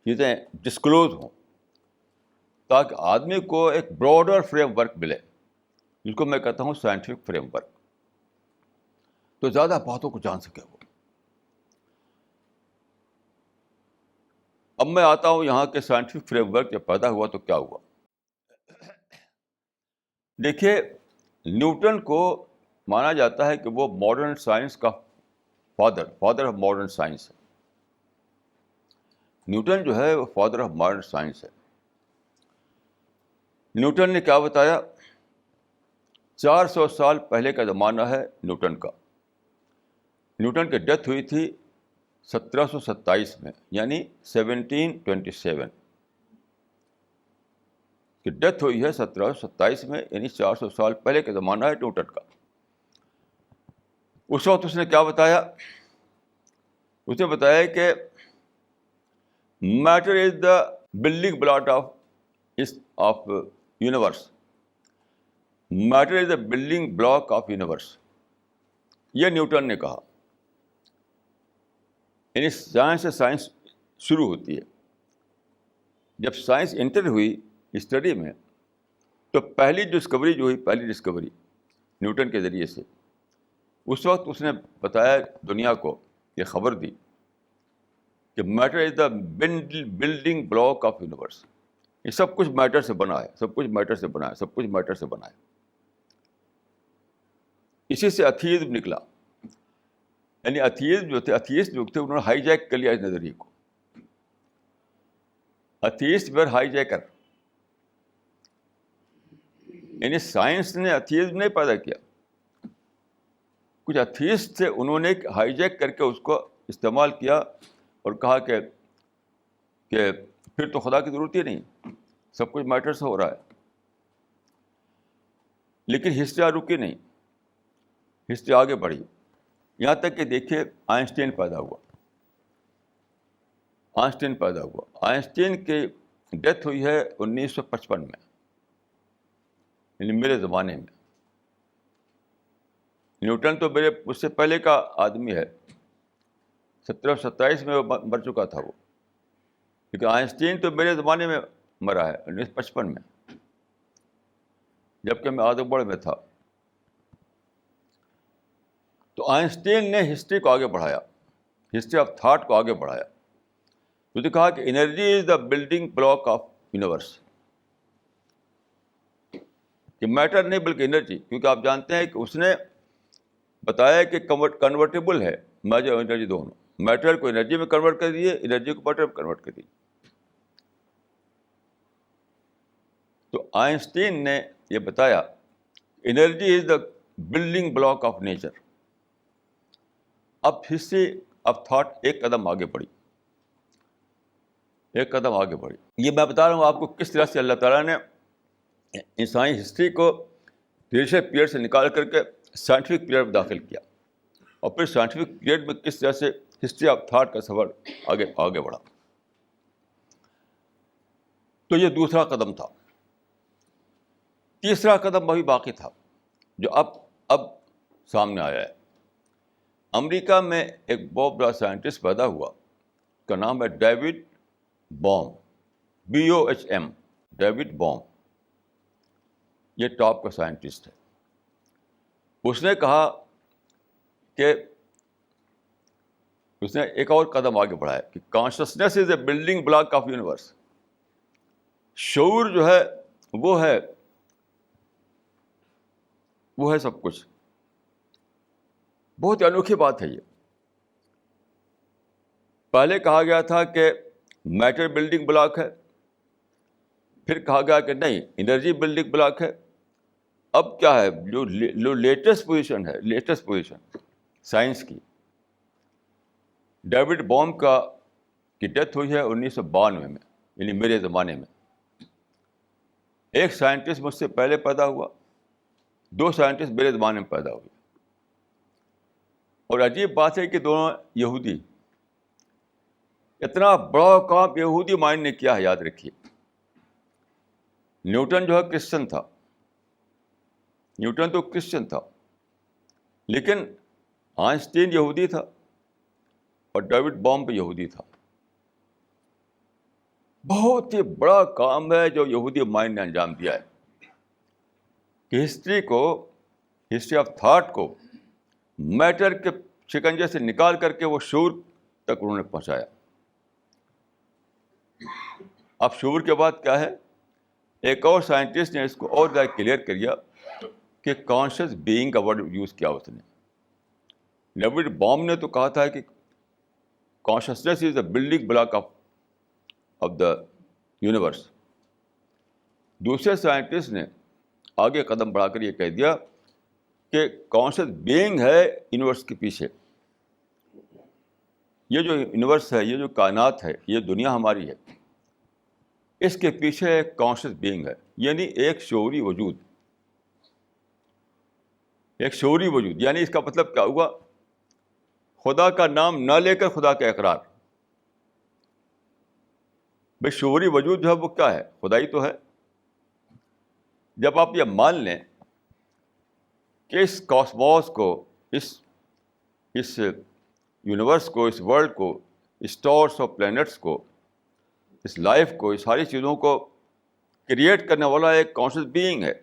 چیزیں ڈسکلوز ہوں، تاکہ آدمی کو ایک براڈر فریم ورک ملے، جس کو میں کہتا ہوں سائنٹیفک فریم ورک، تو زیادہ باتوں کو جان سکے وہ. اب میں آتا ہوں یہاں کے سائنٹیفک فریم ورک جب پیدا ہوا تو کیا ہوا. دیکھیے، نیوٹن کو مانا جاتا ہے کہ وہ ماڈرن سائنس کا فادر آف ماڈرن سائنس ہے. نیوٹن جو ہے وہ فادر آف ماڈرن سائنس ہے. نیوٹن نے کیا بتایا؟ 400 سال پہلے کا زمانہ ہے نیوٹن کا. نیوٹن کی ڈیتھ ہوئی تھی 1727 میں، یعنی 1727 کی ڈیتھ ہوئی ہے 1727 میں، یعنی 400 سال پہلے کا زمانہ ہے نیوٹن کا. اس وقت اس نے کیا بتایا؟ اس نے بتایا کہ matter is the building block of universe. Matter is the building block of universe, یہ نیوٹن نے کہا. یعنی سائنس سے سائنس شروع ہوتی ہے. جب سائنس انٹر ہوئی اسٹڈی میں تو پہلی ڈسکوری جو ہوئی، پہلی ڈسکوری نیوٹن کے ذریعے سے، اس وقت اس نے بتایا دنیا کو، یہ خبر دی کہ matter is the building block of universe. یہ سب کچھ میٹر سے بنا ہے، سب کچھ میٹر سے بنا ہے، سب کچھ میٹر سے بنا ہے. اسی سے ایتھیزم نکلا. یعنی ایتھیزم جو تھے، ایتھیسٹ جو تھے، انہوں نے ہائی جیک کر لیا اس نظریے کو. ایتھیسٹ ویر ہائی جیکر. یعنی سائنس نے ایتھیزم نہیں پیدا کیا، کچھ ایتھیسٹ تھے، انہوں نے ہائی جیک کر کے اس کو استعمال کیا اور کہا کہ کہ پھر تو خدا کی ضرورت ہی نہیں، سب کچھ میٹر سے ہو رہا ہے. لیکن ہسٹری رکی نہیں، ہسٹری آگے بڑھی، یہاں تک کہ دیکھیے آئنسٹین پیدا ہوا. آئنسٹین کی ڈیتھ ہوئی ہے 1955 میں، یعنی میرے زمانے میں. نیوٹن تو میرے اس سے پہلے کا آدمی ہے، 1727 میں وہ مر چکا تھا وہ، لیکن آئنسٹین تو میرے زمانے میں مرا ہے 1955 میں، جبکہ میں آدم میں تھا. تو آئنسٹین نے ہسٹری کو آگے بڑھایا، ہسٹری آف تھاٹ کو آگے بڑھایا. تو کہا کہ energy is the building block of universe, کہ میٹر نہیں بلکہ انرجی، کیونکہ آپ جانتے ہیں کہ اس نے بتایا کہ کنورٹیبل ہے میٹر اور انرجی دونوں. میٹر کو انرجی میں کنورٹ کر دیے، انرجی کو میٹر میں کنورٹ کر دیے. تو آئنسٹین نے یہ بتایا energy is the building block of nature. اب ہسٹری آف تھاٹ ایک قدم آگے بڑھی، ایک قدم آگے بڑھی. یہ میں بتا رہا ہوں آپ کو کس طرح سے اللہ تعالیٰ نے انسانی ہسٹری کو ٹریڈیشنل پیریڈ سے نکال کر کے سائنٹیفک پیریڈ میں داخل کیا، اور پھر سائنٹیفک پیریڈ میں کس طرح سے ہسٹری آف تھاٹ کا سفر آگے بڑھا. تو یہ دوسرا قدم تھا. تیسرا قدم ابھی باقی تھا جو اب سامنے آیا ہے. امریکہ میں ایک بہت بڑا سائنٹسٹ پیدا ہوا، اس کا نام ہے David boom, BOHM، David boom. یہ ٹاپ کا سائنٹسٹ ہے. اس نے کہا کہ اس نے ایک اور قدم آگے بڑھایا کہ consciousness is a building block of universe. شعور جو ہے وہ ہے سب کچھ. بہت انوکھی بات ہے یہ. پہلے کہا گیا تھا کہ میٹر بلڈنگ بلاک ہے، پھر کہا گیا کہ نہیں انرجی بلڈنگ بلاک ہے. اب کیا ہے جو لیٹسٹ پوزیشن ہے، لیٹسٹ پوزیشن سائنس کی، ڈیوڈ بوم کی ڈیتھ ہوئی ہے 1992 میں، یعنی میرے زمانے میں. ایک سائنٹسٹ مجھ سے پہلے پیدا ہوا، 2 سائنٹسٹ میرے زمانے میں پیدا ہوئے. اور عجیب بات ہے کہ دونوں یہودی. اتنا بڑا کام یہودی مائنڈ نے کیا ہے، یاد رکھیے. نیوٹن جو ہے کرسچن تھا، نیوٹن تو کرسچن تھا، لیکن آئنسٹین یہودی تھا اور ڈیوڈ بوم بھی یہودی تھا. بہت ہی بڑا کام ہے جو یہودی مائنڈ نے انجام دیا ہے کہ ہسٹری آف تھاٹ کو میٹر کے شکنجے سے نکال کر کے وہ شعور تک انہوں نے پہنچایا. اب شعور کے بعد کیا ہے؟ ایک اور سائنٹسٹ نے اس کو اور زیادہ کلیئر کر دیا کہ کانشیس بینگ کا ورڈ یوز کیا اس نے. ڈیوڈ بوم نے تو کہا تھا کہ consciousness is a building block of the universe. دوسرے سائنٹسٹ نے آگے قدم بڑھا کر یہ کہہ دیا کہ کانشیس بینگ ہے یونیورس کے پیچھے. یہ جو یونیورس ہے، یہ جو کائنات ہے، یہ دنیا ہماری ہے، اس کے پیچھے ایک کانشیس بینگ ہے، یعنی ایک شعوری وجود. ایک شعوری وجود یعنی اس کا مطلب کیا ہوا؟ خدا کا نام نہ لے کر خدا کا اقرار. بھائی شعوری وجود جو ہے وہ کیا ہے؟ خدا ہی تو ہے. جب آپ یہ مان لیں کہ اس کاسموس کو، اس یونیورس کو، اس ورلڈ کو، اسٹارس اور پلینٹس کو، اس لائف کو، اس ساری چیزوں کو کریٹ کرنے والا ایک کانشیس بینگ ہے،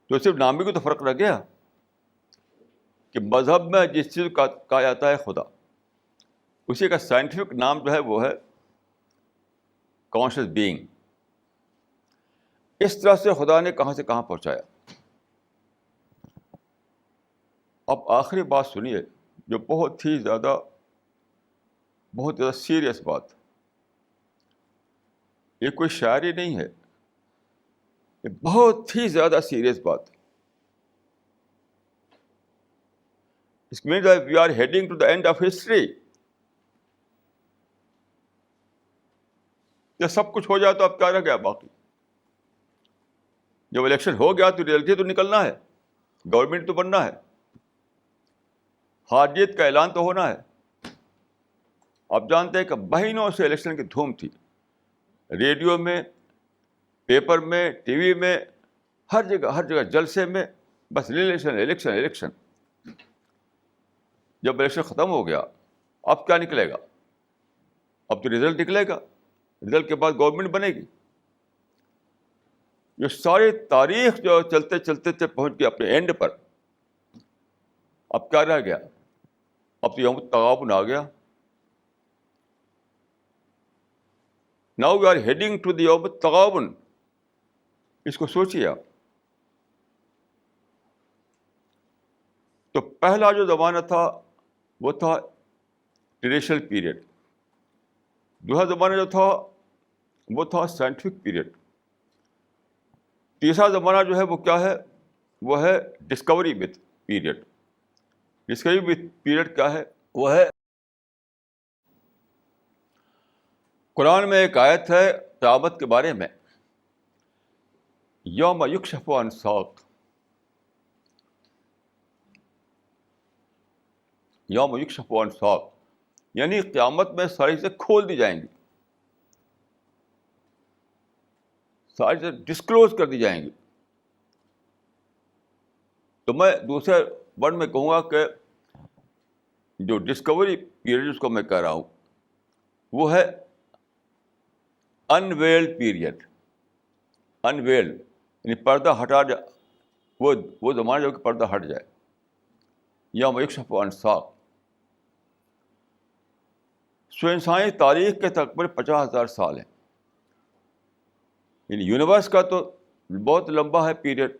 تو صرف نامی کو تو فرق رہ گیا کہ مذہب میں جس چیز کا کہا جاتا ہے خدا، اسی کا سائنٹیفک نام جو ہے وہ ہے کانشیس بینگ. اس طرح سے خدا نے کہاں سے کہاں پہنچایا. اب آخری بات سنیے جو بہت ہی زیادہ سیریس بات. یہ کوئی شاعری نہیں ہے، یہ بہت ہی زیادہ سیریس بات. It means that we are heading to the end of history. جب سب کچھ ہو جائے تو اب کیا رہ گیا باقی؟ جب الیکشن ہو گیا تو ریئلٹی تو نکلنا ہے، گورنمنٹ تو بننا ہے، ہار جیت کا اعلان تو ہونا ہے. آپ جانتے ہیں کہ مہینوں سے الیکشن کی دھوم تھی، ریڈیو میں، پیپر میں، ٹی وی میں، ہر جگہ جلسے میں، بس الیکشن الیکشن الیکشن. جب الیکشن ختم ہو گیا اب کیا نکلے گا؟ اب تو رزلٹ نکلے گا، رزلٹ کے بعد گورنمنٹ بنے گی. یہ ساری تاریخ جو چلتے چلتے پہنچ گئی اپنے اینڈ پر. اب کیا رہ گیا؟ اب تو یوم التغابن آ گیا. Now we are heading to the یوم التغابن. اس کو سوچیے آپ. تو پہلا جو زمانہ تھا وہ تھا ٹریڈیشنل پیریڈ. دوسرا زمانہ جو تھا وہ تھا سائنٹیفک پیریڈ. تیسرا زمانہ جو ہے وہ کیا ہے؟ وہ ہے Discovery with period. Discovery with period کیا ہے؟ وہ ہے قرآن میں ایک آیت ہے قیامت کے بارے میں، یوم یکشف عن ساق. یوم یکشف عن ساق یعنی قیامت میں ساری چیزیں کھول دی جائیں گی، ساری چیزیں ڈسکلوز کر دی جائیں گی. تو میں دوسرے ورڈ میں کہوں گا کہ جو ڈسکوری پیریڈ جس کو میں کہہ رہا ہوں وہ ہے انویلڈ پیریڈ. انویلڈ یعنی پردہ ہٹا جائے، وہ زمانہ جو کہ پردہ ہٹ جائے. یوم یکشف عن ساق. سو انسانی تاریخ کے تقریباً 50,000 سال ہیں. یعنی یونیورس کا تو بہت لمبا ہے پیریڈ،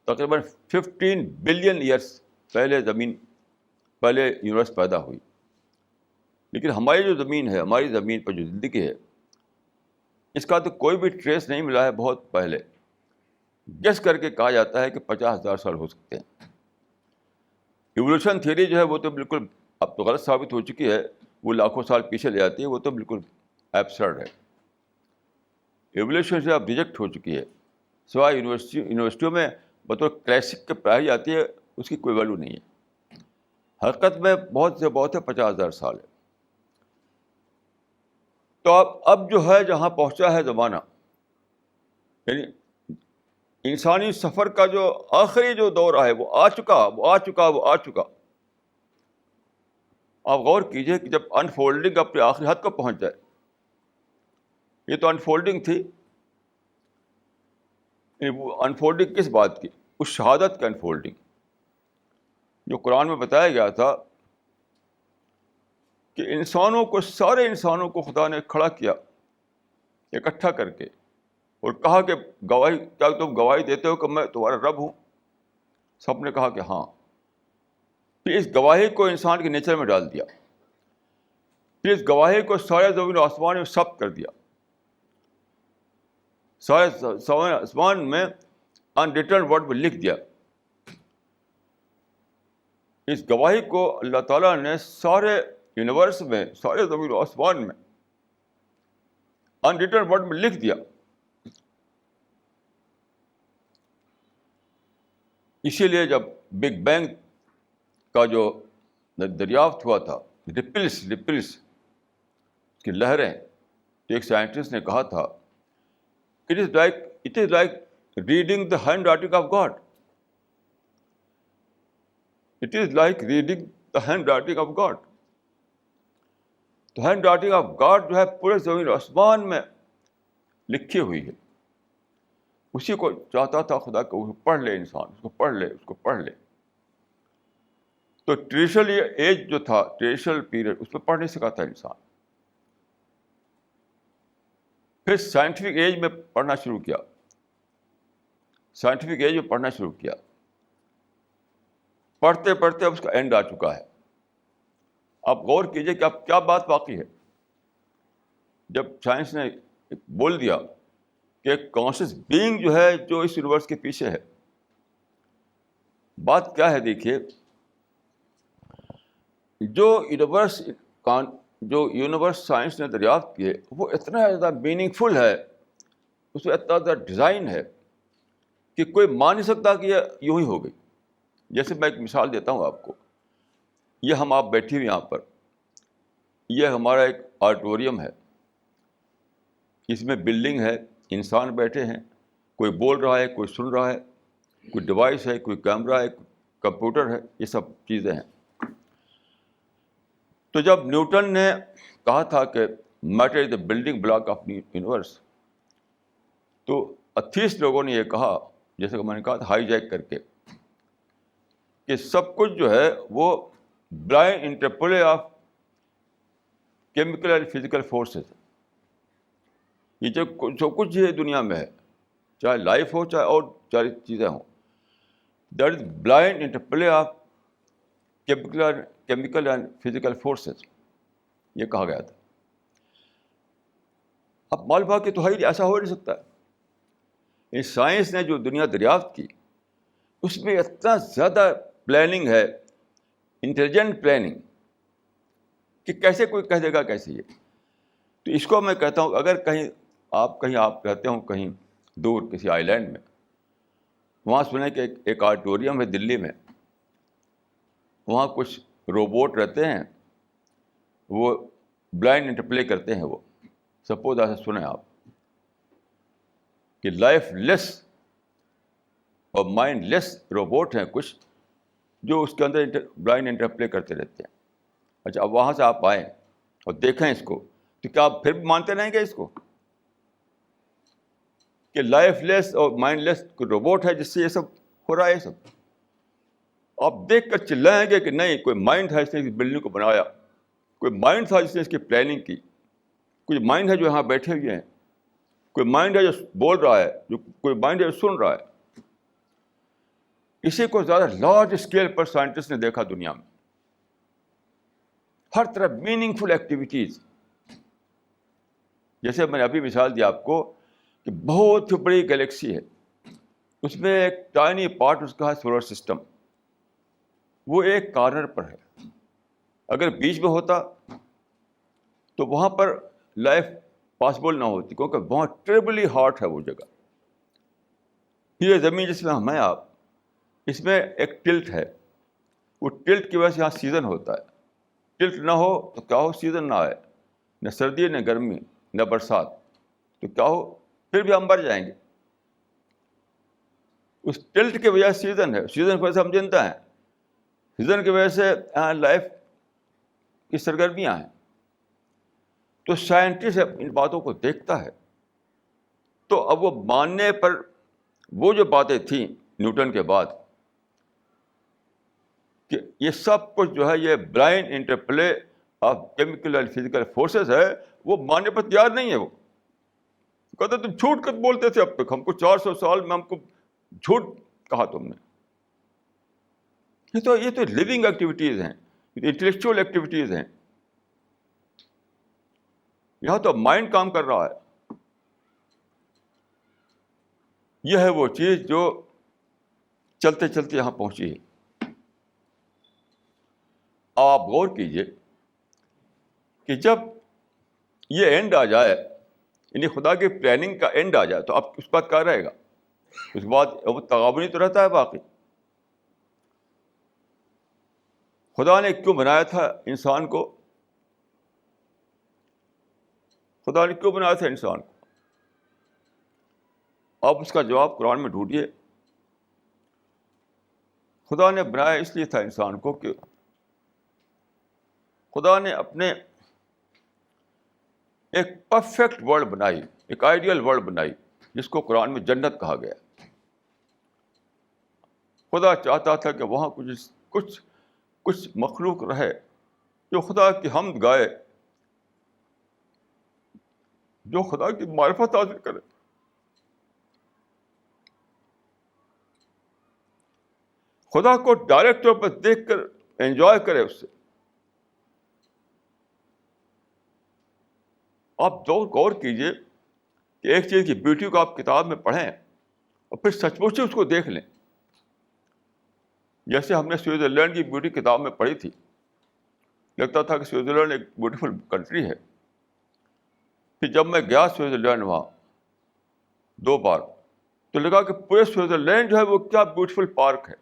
تقریباً 15 بلین ایئرس پہلے یونیورس پیدا ہوئی. لیکن ہماری جو زمین ہے، ہماری زمین پر جو زندگی ہے، اس کا تو کوئی بھی ٹریس نہیں ملا ہے. بہت پہلے گیس کر کے کہا جاتا ہے کہ 50,000 سال ہو سکتے ہیں. ایوولوشن تھیوری جو ہے وہ تو بالکل اب تو غلط ثابت ہو چکی ہے، وہ لاکھوں سال پیچھے لے جاتی ہے، وہ تو بالکل ایبسرڈ ہے. ایوولوشن سے اب ریجیکٹ ہو چکی ہے، سوائے یونیورسٹیوں میں بطور کلاسک کے پڑھائی جاتی ہے، اس کی کوئی ویلو نہیں ہے. حقیقت میں بہت سے بہت ہے 50,000 سال ہے. تو اب جو ہے جہاں پہنچا ہے زمانہ، یعنی انسانی سفر کا جو آخری جو دور ہے وہ آ چکا. آپ غور کیجئے کہ جب انفولڈنگ اپنے آخری حد کو پہنچ جائے، یہ تو انفولڈنگ تھی. وہ انفولڈنگ کس بات کی؟ اس شہادت کی انفولڈنگ جو قرآن میں بتایا گیا تھا کہ سارے انسانوں کو خدا نے کھڑا کیا اکٹھا کر کے اور کہا کہ کیا تم گواہی دیتے ہو کہ میں تمہارا رب ہوں؟ سب نے کہا کہ ہاں. پھر اس گواہی کو انسان کے نیچر میں ڈال دیا، پھر اس گواہی کو سارے زمین و آسمان میں ثبت کر دیا. سارے آسمان میں انریٹن ورڈ میں لکھ دیا. اس گواہی کو اللہ تعالیٰ نے سارے یونیورس میں، سارے زمین و آسمان میں انریٹن ورڈ میں لکھ دیا. اسی لیے جب بگ بینگ کا جو دریافت ہوا تھا، ریپلس کی لہریں، ایک سائنٹسٹ نے کہا تھا it is like reading the hand writing of God. It is like reading the hand writing of God. تو ہینڈ رائٹنگ آف گاڈ جو ہے پورے زمین آسمان میں لکھی ہوئی ہے. اسی کو چاہتا تھا خدا کہ وہ پڑھ لے انسان، اس کو پڑھ لے. تو ٹریڈیشنل ایج جو تھا، ٹریڈیشنل پیریڈ، اس میں پڑھ نہیں سکا تھا انسان. پھر سائنٹیفک ایج میں پڑھنا شروع کیا. پڑھتے پڑھتے اب اس کا اینڈ آ چکا ہے. آپ غور کیجئے کہ اب کیا بات باقی ہے. جب سائنس نے بول دیا کہ ایک کانشیس بینگ جو ہے جو اس یونیورس کے پیچھے ہے، بات کیا ہے دیکھیے. جو یونیورس جو یونیورس سائنس نے دریافت کی ہے وہ اتنا زیادہ میننگ فل ہے، اس میں اتنا زیادہ ڈیزائن ہے کہ کوئی مان نہیں سکتا کہ یہ یوں ہی ہو گئی. جیسے میں ایک مثال دیتا ہوں آپ کو. یہ ہم آپ بیٹھی ہوئے یہاں پر، یہ ہمارا ایک آڈیٹوریم ہے، اس میں بلڈنگ ہے، انسان بیٹھے ہیں، کوئی بول رہا ہے، کوئی سن رہا ہے، کوئی ڈیوائس ہے، کوئی کیمرہ ہے، کمپیوٹر ہے، یہ سب چیزیں ہیں. تو جب نیوٹن نے کہا تھا کہ matter is the building block of universe, تو 38 لوگوں نے یہ کہا، جیسے کہ میں نے کہا تھا ہائی جیک کر کے، کہ سب کچھ جو ہے وہ blind interplay of chemical and physical forces. یہ جو کچھ ہے دنیا میں ہے، چاہے لائف ہو چاہے اور چاہے چیزیں ہوں، that is blind interplay of chemical and physical forces, یہ کہا گیا تھا. اب معلوم ہے کہ تو ہے ایسا ہو نہیں سکتا. اس سائنس نے جو دنیا دریافت کی اس میں اتنا زیادہ پلاننگ ہے، انٹیلیجنٹ پلاننگ، کہ کیسے کوئی کہہ دے گا کیسے یہ. تو اس کو میں کہتا ہوں اگر کہیں آپ رہتے ہوں کہیں دور کسی آئی لینڈ میں، وہاں سنیں کہ ایک آڈیٹوریم ہے دلی میں، وہاں کچھ روبوٹ رہتے ہیں، وہ بلائنڈ انٹرپلے کرتے ہیں. وہ سپوز ایسا سنیں آپ کہ لائف لیس اور مائنڈ لیس روبوٹ ہیں کچھ جو اس کے اندر بلائنڈ انٹرپلے کرتے رہتے ہیں. اچھا، اب وہاں سے آپ آئیں اور دیکھیں اس کو، تو کیا آپ پھر بھی مانتے رہیں گے اس کو کہ لائف لیس اور مائنڈ لیس کوئی روبوٹ ہے جس سے یہ سب ہو رہا ہے؟ یہ سب آپ دیکھ کر چلائیں گے کہ نہیں، کوئی مائنڈ ہے، اس نے اس بلڈنگ کو بنایا، کوئی مائنڈ تھا جس نے اس کی پلاننگ کی، کوئی مائنڈ ہے جو یہاں بیٹھے ہوئے ہیں، کوئی مائنڈ ہے جو بول رہا ہے، کوئی مائنڈ ہے جو سن رہا ہے. اسی کو زیادہ لارج اسکیل پر سائنٹسٹ نے دیکھا دنیا میں، ہر طرف میننگ فل ایکٹیویٹیز. جیسے میں نے ابھی مثال دی آپ کو کہ بہت بڑی گلیکسی ہے، اس میں ایک ٹائنی پارٹ اس کا ہے سولر سسٹم، وہ ایک کارنر پر ہے. اگر بیچ میں ہوتا تو وہاں پر لائف پاسبل نہ ہوتی، کیونکہ وہاں ٹریبلی ہاٹ ہے وہ جگہ. یہ زمین جس میں ہم ہیں آپ، اس میں ایک ٹلٹ ہے، وہ ٹلٹ کی وجہ سے یہاں سیزن ہوتا ہے. ٹلٹ نہ ہو تو کیا ہو، سیزن نہ آئے، نہ سردی نہ گرمی نہ برسات، تو کیا ہو، پھر بھی ہم مر جائیں گے. اس ٹلٹ کی وجہ سے سیزن ہے، سیزن کی وجہ سے ہم زندہ ہیں، سیزن کی وجہ سے یہاں لائف کی سرگرمیاں ہیں. تو سائنٹسٹ ان باتوں کو دیکھتا ہے، تو اب وہ ماننے پر وہ جو باتیں تھیں نیوٹن کے بعد کہ یہ سب کچھ جو ہے یہ blind interplay of chemical and physical forces ہے، وہ ماننے پر تیار نہیں ہے. وہ کہتے تم جھوٹ کر بولتے تھے، اب تک ہم کو 400 سال میں ہم کو جھوٹ کہا تم نے. یہ تو لیونگ ایکٹیویٹیز ہیں، انٹلیکچوئل ایکٹیویٹیز ہیں. یہاں تو مائنڈ کام کر رہا ہے. یہ ہے وہ چیز جو چلتے چلتے یہاں پہنچی ہے. آپ غور کیجئے کہ جب یہ اینڈ آ جائے، یعنی خدا کی پلاننگ کا اینڈ آ جائے، تو اب اس بعد کیا رہے گا؟ اس کے بعد وہ تغابنی تو رہتا ہے باقی. خدا نے کیوں بنایا تھا انسان کو؟ خدا نے کیوں بنایا تھا انسان کو؟ آپ اس کا جواب قرآن میں ڈھونڈیے. خدا نے بنایا اس لیے تھا انسان کو کہ خدا نے اپنے ایک پرفیکٹ ورلڈ بنائی، ایک آئیڈیل ورلڈ بنائی، جس کو قرآن میں جنت کہا گیا. خدا چاہتا تھا کہ وہاں کچھ مخلوق رہے جو خدا کی حمد گائے، جو خدا کی معرفت حاصل کرے. خدا کو ڈائریکٹ طور پر دیکھ کر انجوائے کرے اس سے. آپ غور کیجئے کہ ایک چیز کی بیوٹی کو آپ کتاب میں پڑھیں اور پھر سچ مچ اس کو دیکھ لیں. جیسے ہم نے سوئٹزرلینڈ کی بیوٹی کتاب میں پڑھی تھی، لگتا تھا کہ سوئٹزرلینڈ ایک بیوٹیفل کنٹری ہے. پھر جب میں گیا سوئٹزرلینڈ وہاں 2 بار, تو لگا کہ پورے سوئٹزرلینڈ جو ہے وہ کیا بیوٹیفل پارک ہے.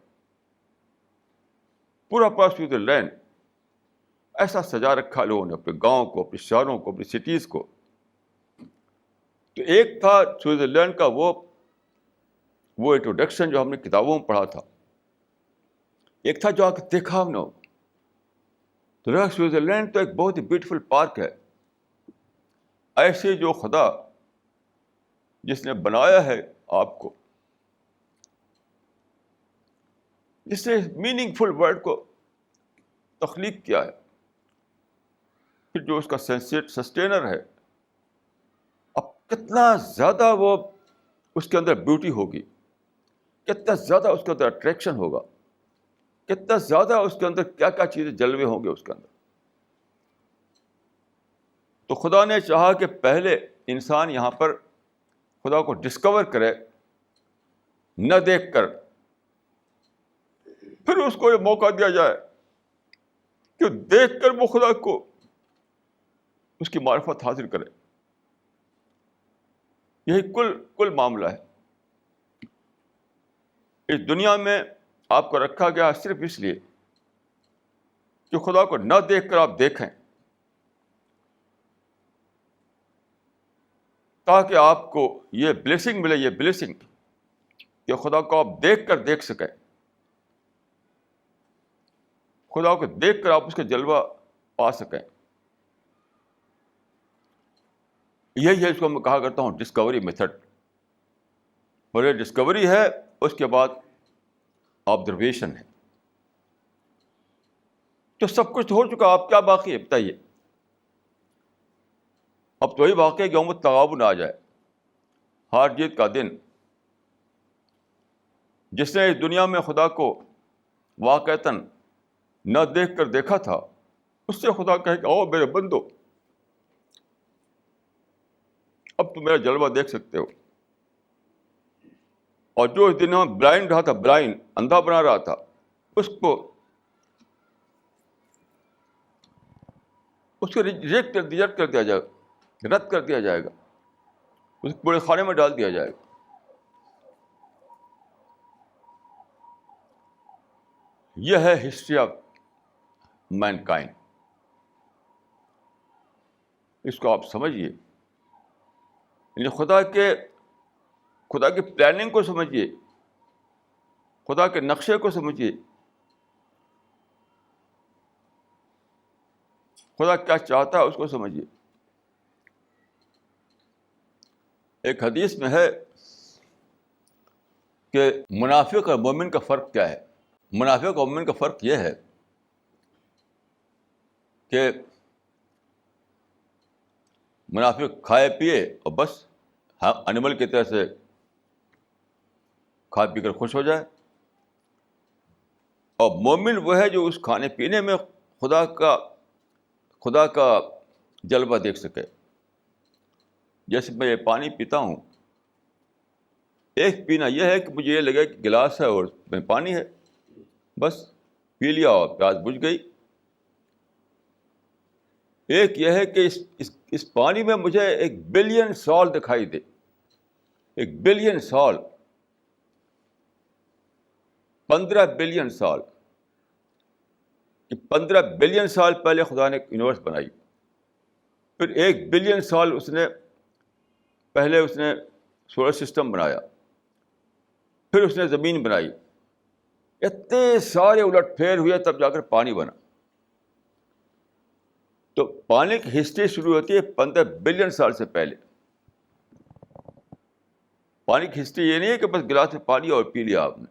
پورا سوئٹزرلینڈ ایسا سجا رکھا لوگوں نے, اپنے گاؤں کو, اپنے شہروں کو, اپنی سٹیز کو. تو ایک تھا سوئٹزرلینڈ کا وہ انٹروڈکشن جو ہم نے کتابوں میں پڑھا تھا, ایک تھا جو آ کے دیکھا ہم نے, تو لگا سوئٹزرلینڈ تو ایک بہت ہی بیوٹیفل پارک ہے. ایسے جو خدا جس نے بنایا ہے آپ کو, جس نے میننگ فل ورڈ کو تخلیق کیا ہے, پھر جو اس کا سسٹینر ہے, اب کتنا زیادہ وہ اس کے اندر بیوٹی ہوگی, کتنا زیادہ اس کے اندر اٹریکشن ہوگا, کتنا زیادہ اس کے اندر کیا کیا چیزیں جلوے ہوں گے اس کے اندر. تو خدا نے چاہا کہ پہلے انسان یہاں پر خدا کو ڈسکور کرے, نہ دیکھ کر, پھر اس کو یہ موقع دیا جائے کہ دیکھ کر وہ خدا کو, اس کی معرفت حاصل کرے. یہی کل معاملہ ہے. اس دنیا میں آپ کو رکھا گیا صرف اس لیے کہ خدا کو نہ دیکھ کر آپ دیکھیں, تاکہ آپ کو یہ بلیسنگ ملے, یہ بلیسنگ کہ خدا کو آپ دیکھ کر دیکھ سکیں, خدا کو دیکھ کر آپ اس کا جلوہ پا سکیں. یہی ہے اس کو میں کہا کرتا ہوں ڈسکوری میتھڈ. اور یہ ڈسکوری ہے, اس کے بعد آبزرویشن ہے. تو سب کچھ ہو چکا, آپ کیا باقی ہے بتائیے؟ اب تو وہی واقع ہے کہ یوم التغابن آ جائے, ہار جیت کا دن. جس نے اس دنیا میں خدا کو واقعتاً نہ دیکھ کر دیکھا تھا, اس سے خدا کہے کہ آؤ میرے بندو, اب تم میرا جلوہ دیکھ سکتے ہو. اور جو اس دن میں بلائنڈ رہا تھا, بلائنڈ, اندھا بنا رہا تھا, اس کو ریجیکٹ کر دیا جائے گا, رد کر دیا جائے گا, اس کو بڑے خانے میں ڈال دیا جائے گا. یہ ہے ہسٹری آف مین کائنڈ. اس کو آپ سمجھیے, یعنی خدا کی پلاننگ کو سمجھیے, خدا کے نقشے کو سمجھیے, خدا کیا چاہتا ہے اس کو سمجھیے. ایک حدیث میں ہے کہ منافق اور مومن کا فرق کیا ہے. منافق اور مومن کا فرق یہ ہے کہ منافق کھائے پیے اور بس انیمل کی طرح سے کھا پی کر خوش ہو جائے, اور مومن وہ ہے جو اس کھانے پینے میں خدا کا جلوہ دیکھ سکے. جیسے میں یہ پانی پیتا ہوں, ایک پینا یہ ہے کہ مجھے یہ لگے کہ گلاس ہے اور میں پانی ہے, بس پی لیا اور پیاس بجھ گئی. ایک یہ ہے کہ اس پانی میں مجھے 1 بلین سال دکھائی دے, 1 بلین سال, 15 بلین سال. 15 بلین سال پہلے خدا نے یونیورس بنائی, پھر 1 بلین سال پہلے اس نے سولر سسٹم بنایا, پھر اس نے زمین بنائی. اتنے سارے الٹ پھیر ہوئے تب جا کر پانی بنا. تو پانی کی ہسٹری شروع ہوتی ہے 15 بلین سال سے پہلے. پانی کی ہسٹری یہ نہیں ہے کہ بس گلاس میں پانی اور پی لیا آپ نے.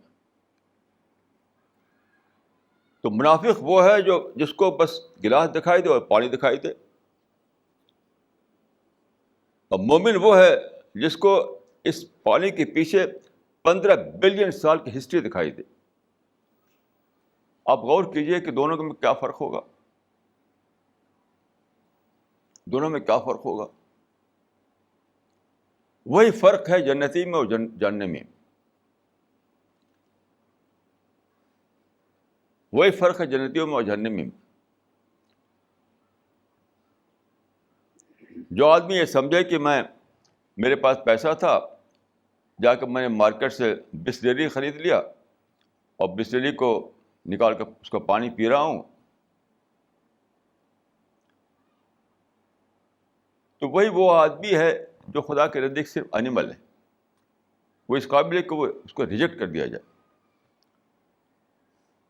تو منافق وہ ہے جس کو بس گلاس دکھائی دے اور پانی دکھائی دے, اور مومن وہ ہے جس کو اس پانی کے پیچھے 15 بلین سال کی ہسٹری دکھائی دے. آپ غور کیجئے کہ دونوں میں کیا فرق ہوگا, دونوں میں کیا فرق ہوگا. وہی فرق ہے جنتی میں اور جہنمی میں. وہی فرق ہے جنتیوں میں اور جہنمی میں. جو آدمی یہ سمجھے کہ میرے پاس پیسہ تھا، جا کے میں نے مارکیٹ سے بسلری خرید لیا اور بسلری کو نکال کر اس کا پانی پی رہا ہوں، تو وہی وہ آدمی ہے جو خدا کے نزدیک صرف اینیمل ہے. وہ اس قابل ہے کہ وہ اس کو ریجیکٹ کر دیا جائے.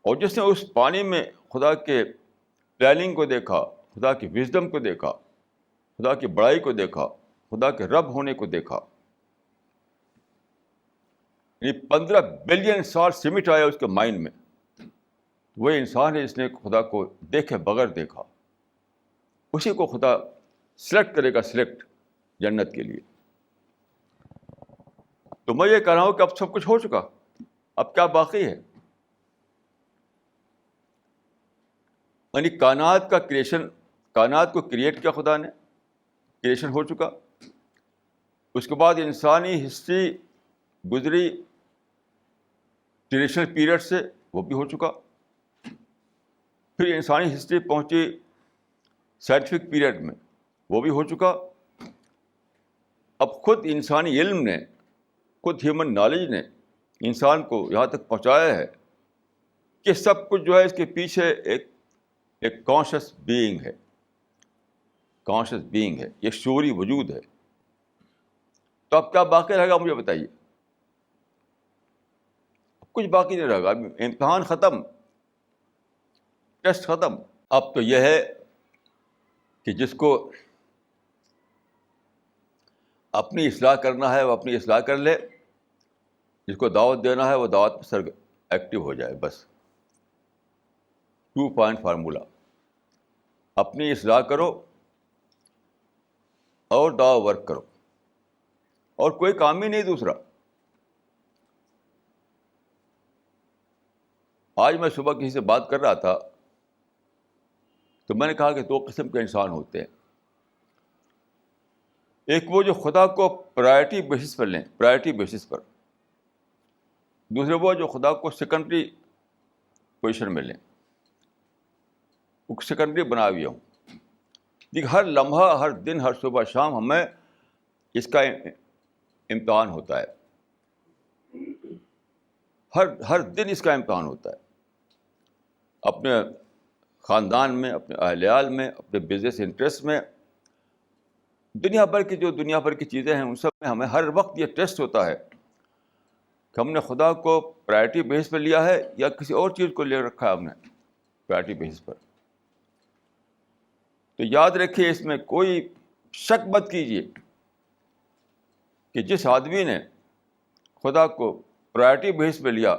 اور جس نے اس پانی میں خدا کے پلاننگ کو دیکھا، خدا کی وزڈم کو دیکھا، خدا کی بڑائی کو دیکھا، خدا کے رب ہونے کو دیکھا، یعنی 15 بلین سال سمٹ آیا اس کے مائنڈ میں، وہ انسان ہے جس نے خدا کو دیکھے بغیر دیکھا. اسی کو خدا سلیکٹ کرے گا، سلیکٹ جنت کے لیے. تو میں یہ کہہ رہا ہوں کہ اب سب کچھ ہو چکا، اب کیا باقی ہے؟ یعنی کائنات کا کریشن، کائنات کو کریٹ کیا خدا نے، کریشن ہو چکا. اس کے بعد انسانی ہسٹری گزری ٹریڈیشنل پیریڈ سے، وہ بھی ہو چکا. پھر انسانی ہسٹری پہنچی سائنٹیفک پیریڈ میں، وہ بھی ہو چکا. اب خود انسانی علم نے، خود ہیومن نالج نے انسان کو یہاں تک پہنچایا ہے کہ سب کچھ جو ہے اس کے پیچھے ایک کانشیس بینگ ہے، کانشیس بینگ ہے، یہ شعوری وجود ہے. تو اب کیا باقی رہے گا مجھے بتائیے؟ کچھ باقی نہیں رہے گا. امتحان ختم، ٹیسٹ ختم. اب تو یہ ہے کہ جس کو اپنی اصلاح کرنا ہے وہ اپنی اصلاح کر لے، جس کو دعوت دینا ہے وہ دعوت میں ایکٹیو ہو جائے. بس 2 پوائنٹ فارمولہ: اپنی اصلاح کرو اور دعوت ورک کرو، اور کوئی کام ہی نہیں دوسرا. آج میں صبح کسی سے بات کر رہا تھا تو میں نے کہا کہ 2 قسم کے انسان ہوتے ہیں. ایک وہ جو خدا کو پرائرٹی بیسس پر لیں، پرائرٹی بیسس پر. دوسرے وہ جو خدا کو سیکنڈری پوزیشن میں لیں، وہ سیکنڈری بنا ہوا ہوں. دیکھ، ہر لمحہ، ہر دن، ہر صبح شام ہمیں اس کا امتحان ہوتا ہے. ہر دن اس کا امتحان ہوتا ہے. اپنے خاندان میں، اپنے اہلیال میں، اپنے بزنس انٹرسٹ میں، دنیا بھر کی چیزیں ہیں، ان سب میں ہمیں ہر وقت یہ ٹیسٹ ہوتا ہے کہ ہم نے خدا کو پرائرٹی بیس پہ لیا ہے یا کسی اور چیز کو لے رکھا ہے ہم نے پرائرٹی بیس پر. تو یاد رکھیے، اس میں کوئی شک مت کیجیے کہ جس آدمی نے خدا کو پرائرٹی بیس پہ لیا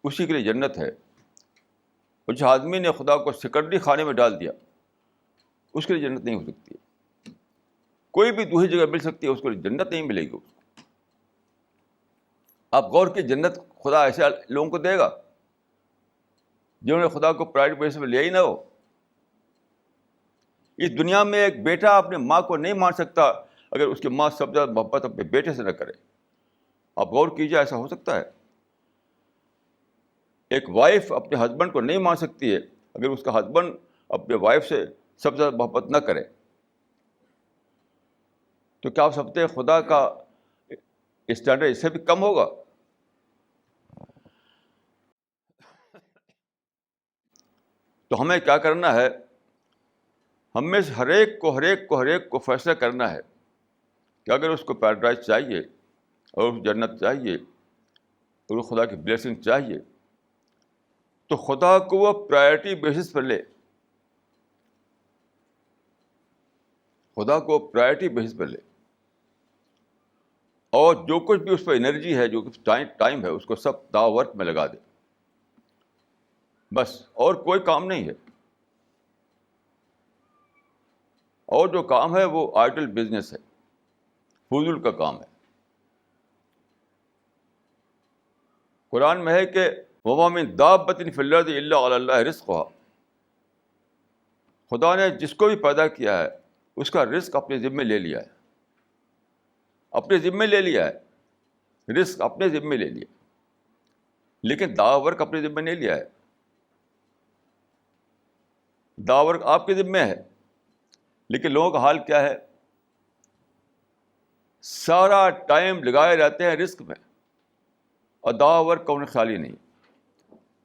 اسی کے لیے جنت ہے، اور جس آدمی نے خدا کو سیکنڈری خانے میں ڈال دیا اس کے لیے جنت نہیں ہو سکتی. کوئی بھی دوسری جگہ مل سکتی ہے، اس کو جنت نہیں ملے گی. آپ غور کی، جنت خدا ایسے لوگوں کو دے گا جنہوں نے خدا کو پرائرٹی بیس پہ لیا ہی نہ ہو. اس دنیا میں ایک بیٹا اپنے ماں کو نہیں مان سکتا اگر اس کی ماں سب سے زیادہ محبت اپنے بیٹے سے نہ کرے. آپ غور کیجیے، ایسا ہو سکتا ہے؟ ایک وائف اپنے ہسبینڈ کو نہیں مان سکتی ہے اگر اس کا ہسبینڈ اپنے وائف سے سب سے زیادہ محبت نہ کرے. تو کیا آپ سمجھتے ہیں خدا کا اسٹینڈرڈ اس سے بھی کم ہوگا؟ تو ہمیں کیا کرنا ہے؟ ہمیں سے ہر ایک کو فیصلہ کرنا ہے کہ اگر اس کو پیراڈائز چاہیے اور اس جنت چاہیے اور خدا کی بلیسنگ چاہیے تو خدا کو وہ پرائرٹی بیسس پر لے. خدا کو پرائرٹی بیسس پر لے، اور جو کچھ بھی اس پہ انرجی ہے، جو کچھ ٹائم ہے، اس کو سب دعوت ورک میں لگا دے. بس، اور کوئی کام نہیں ہے. اور جو کام ہے وہ آئیڈل بزنس ہے، فضول کا کام ہے. قرآن میں ہے کہ وَمَا مِن دَابَّةٍ فِي الْأَرْضِ إِلَّا عَلَى اللَّهِ رِزْقُهَا. خدا نے جس کو بھی پیدا کیا ہے اس کا رزق اپنے ذمے لے لیا ہے، اپنے ذمے لے لیا ہے، رزق اپنے ذمے لے لیا، لیکن دعوت ورک اپنے ذمے نہیں لیا ہے. دعوت ورک آپ کے ذمے ہے، لیکن لوگوں کا حال کیا ہے؟ سارا ٹائم لگائے رہتے ہیں رزق میں، اور داور کون خالی نہیں.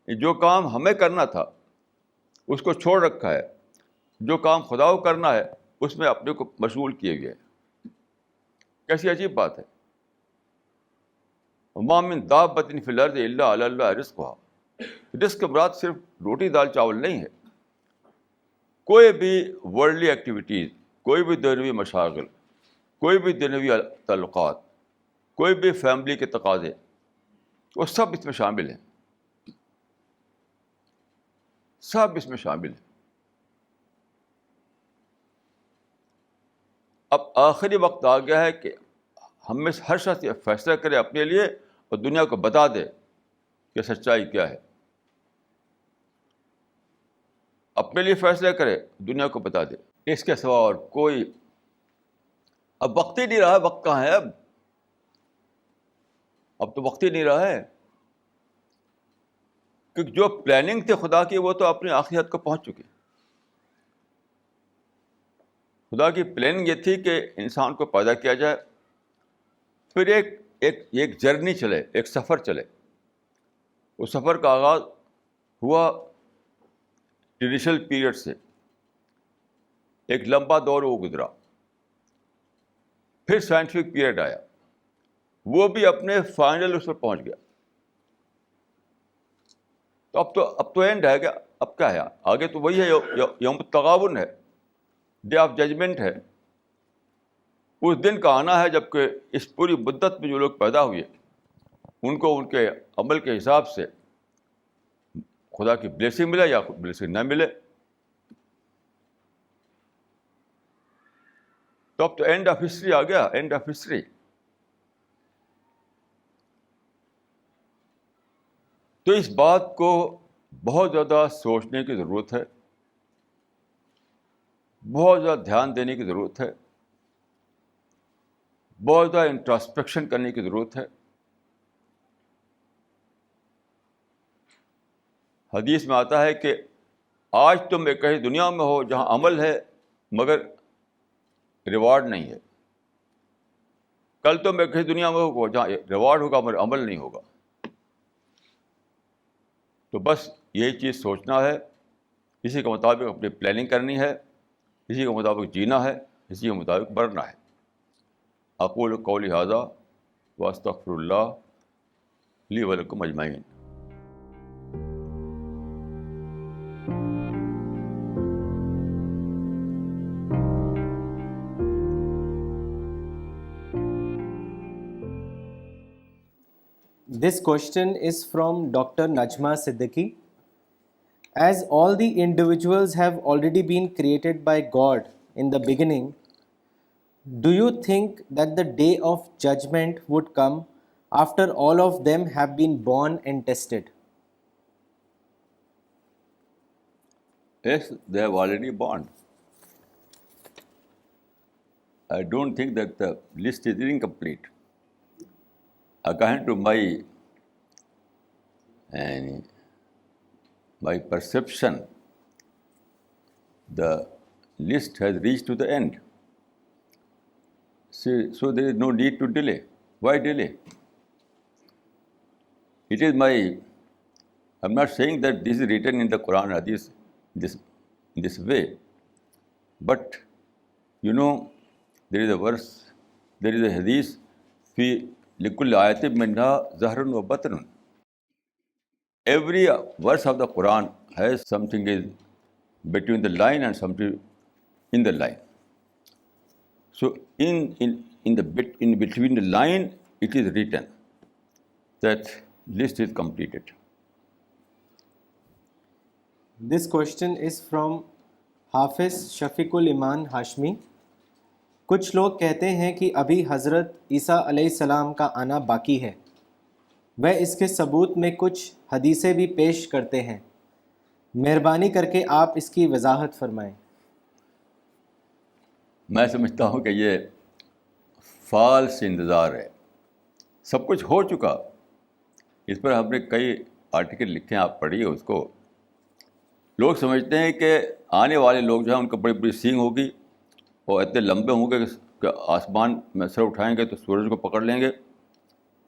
جو کام ہمیں کرنا تھا اس کو چھوڑ رکھا ہے، جو کام خدا کو کرنا ہے اس میں اپنے کو مشغول کیے گئے. کیسی عجیب بات ہے. وما من دابۃ فی الارض الا علی اللہ رزقها. رزق کے مراد صرف روٹی دال چاول نہیں ہے. کوئی بھی ورلڈلی ایکٹیویٹیز، کوئی بھی دنیوی مشاغل، کوئی بھی دنیوی تعلقات، کوئی بھی فیملی کے تقاضے، وہ سب اس میں شامل ہیں، سب اس میں شامل ہیں. اب آخری وقت آ گیا ہے کہ ہم میں سے ہر شخص یہ فیصلہ کرے اپنے لیے اور دنیا کو بتا دے کہ سچائی کیا ہے. اپنے لیے فیصلہ کرے، دنیا کو بتا دے. اس کے سوا اور کوئی اب وقت ہی نہیں رہا. وقت کہاں ہے اب تو وقت ہی نہیں رہا ہے. کیونکہ جو پلاننگ تھی خدا کی وہ تو اپنی آخری حد کو پہنچ چکی. خدا کی پلاننگ یہ تھی کہ انسان کو پیدا کیا جائے، پھر ایک جرنی چلے، ایک سفر چلے. اس سفر کا آغاز ہوا ٹریڈیشنل پیریڈ سے، ایک لمبا دور وہ گزرا. پھر سائنٹیفک پیریڈ آیا، وہ بھی اپنے فائنل اس پر پہنچ گیا. تو اب تو اینڈ ہے. اب کیا ہے آگے؟ تو وہی ہے، یوم التغابن ہے، ڈے آف ججمنٹ ہے. اس دن کا آنا ہے جب کہ اس پوری مدت میں جو لوگ پیدا ہوئے ان کو ان کے عمل کے حساب سے خدا کی بلیسنگ ملے یا بلیسنگ نہ ملے. تو اب تو اینڈ آف ہسٹری آ گیا، اینڈ آف ہسٹری. تو اس بات کو بہت زیادہ سوچنے کی ضرورت ہے، بہت زیادہ دھیان دینے کی ضرورت ہے، بہت زیادہ انٹراسپیکشن کرنے کی ضرورت ہے. حدیث میں آتا ہے کہ آج تم ایک ایسی دنیا میں ہو جہاں عمل ہے مگر ریوارڈ نہیں ہے. کل تم ایک ایسی دنیا میں ہو جہاں ریوارڈ ہوگا مگر عمل نہیں ہوگا. تو بس یہی چیز سوچنا ہے، اسی کے مطابق اپنی پلاننگ کرنی ہے، اسی کے مطابق جینا ہے، اسی کے مطابق مرنا ہے. اقول قولی ھذا واستغفر اللہ لی ولکم اجمعین. This question is from Dr. Najma Siddiqui. As all the individuals have already been created by God in the beginning, do you think that the day of judgment would come after all of them have been born and tested? Yes, they have already born. I don't think that the list is incomplete. According to my perception, the list has reached to the end. So there is no need to delay. Why delay? It is I'm not saying that this is written in the Quran or Hadith this way, but there is a verse, there is a hadith, fi لِكُلِّ آیَةٍ مِّنْهَا ظَهْرٌ وَبَطْنٌ. Every verse of the Quran has something is between the line and something in the line. So in between the line it is written that list is completed. This question is from Hafiz Shafiqul Iman Hashmi. کچھ لوگ کہتے ہیں کہ ابھی حضرت عیسیٰ علیہ السلام کا آنا باقی ہے. وہ اس کے ثبوت میں کچھ حدیثیں بھی پیش کرتے ہیں. مہربانی کر کے آپ اس کی وضاحت فرمائیں. میں سمجھتا ہوں کہ یہ فالس انتظار ہے. سب کچھ ہو چکا. اس پر ہم نے کئی آرٹیکل لکھے ہیں، آپ پڑھیے اس کو. لوگ سمجھتے ہیں کہ آنے والے لوگ جو ہیں ان کو بڑی بڑی سینگ ہوگی اور اتنے لمبے ہوں گے کہ آسمان میں سر اٹھائیں گے تو سورج کو پکڑ لیں گے،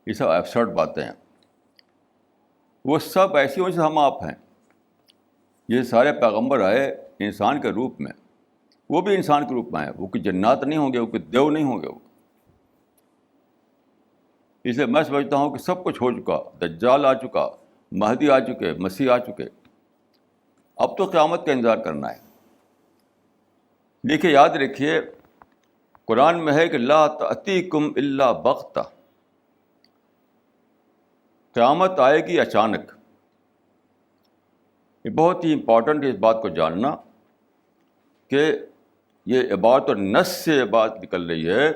یہ سب ایبسرڈ باتیں ہیں. وہ سب ایسی ہوں جیسے ہم آپ ہیں. یہ سارے پیغمبر آئے انسان کے روپ میں، وہ بھی انسان کے روپ میں آئے. وہ کوئی جنات نہیں ہوں گے، وہ کوئی دیو نہیں ہوں گے. وہ اس لیے میں سمجھتا ہوں کہ سب کچھ ہو چکا. دجال آ چکا، مہدی آ چکے، مسیح آ چکے. اب تو قیامت کا انتظار کرنا ہے. دیکھیے، یاد رکھیے، قرآن میں ہے کہ لا تأتیکم الا بغتہ، قیامت آئے گی اچانک. یہ بہت ہی امپورٹنٹ ہے اس بات کو جاننا کہ یہ عبارت اور نص سے بات نکل رہی ہے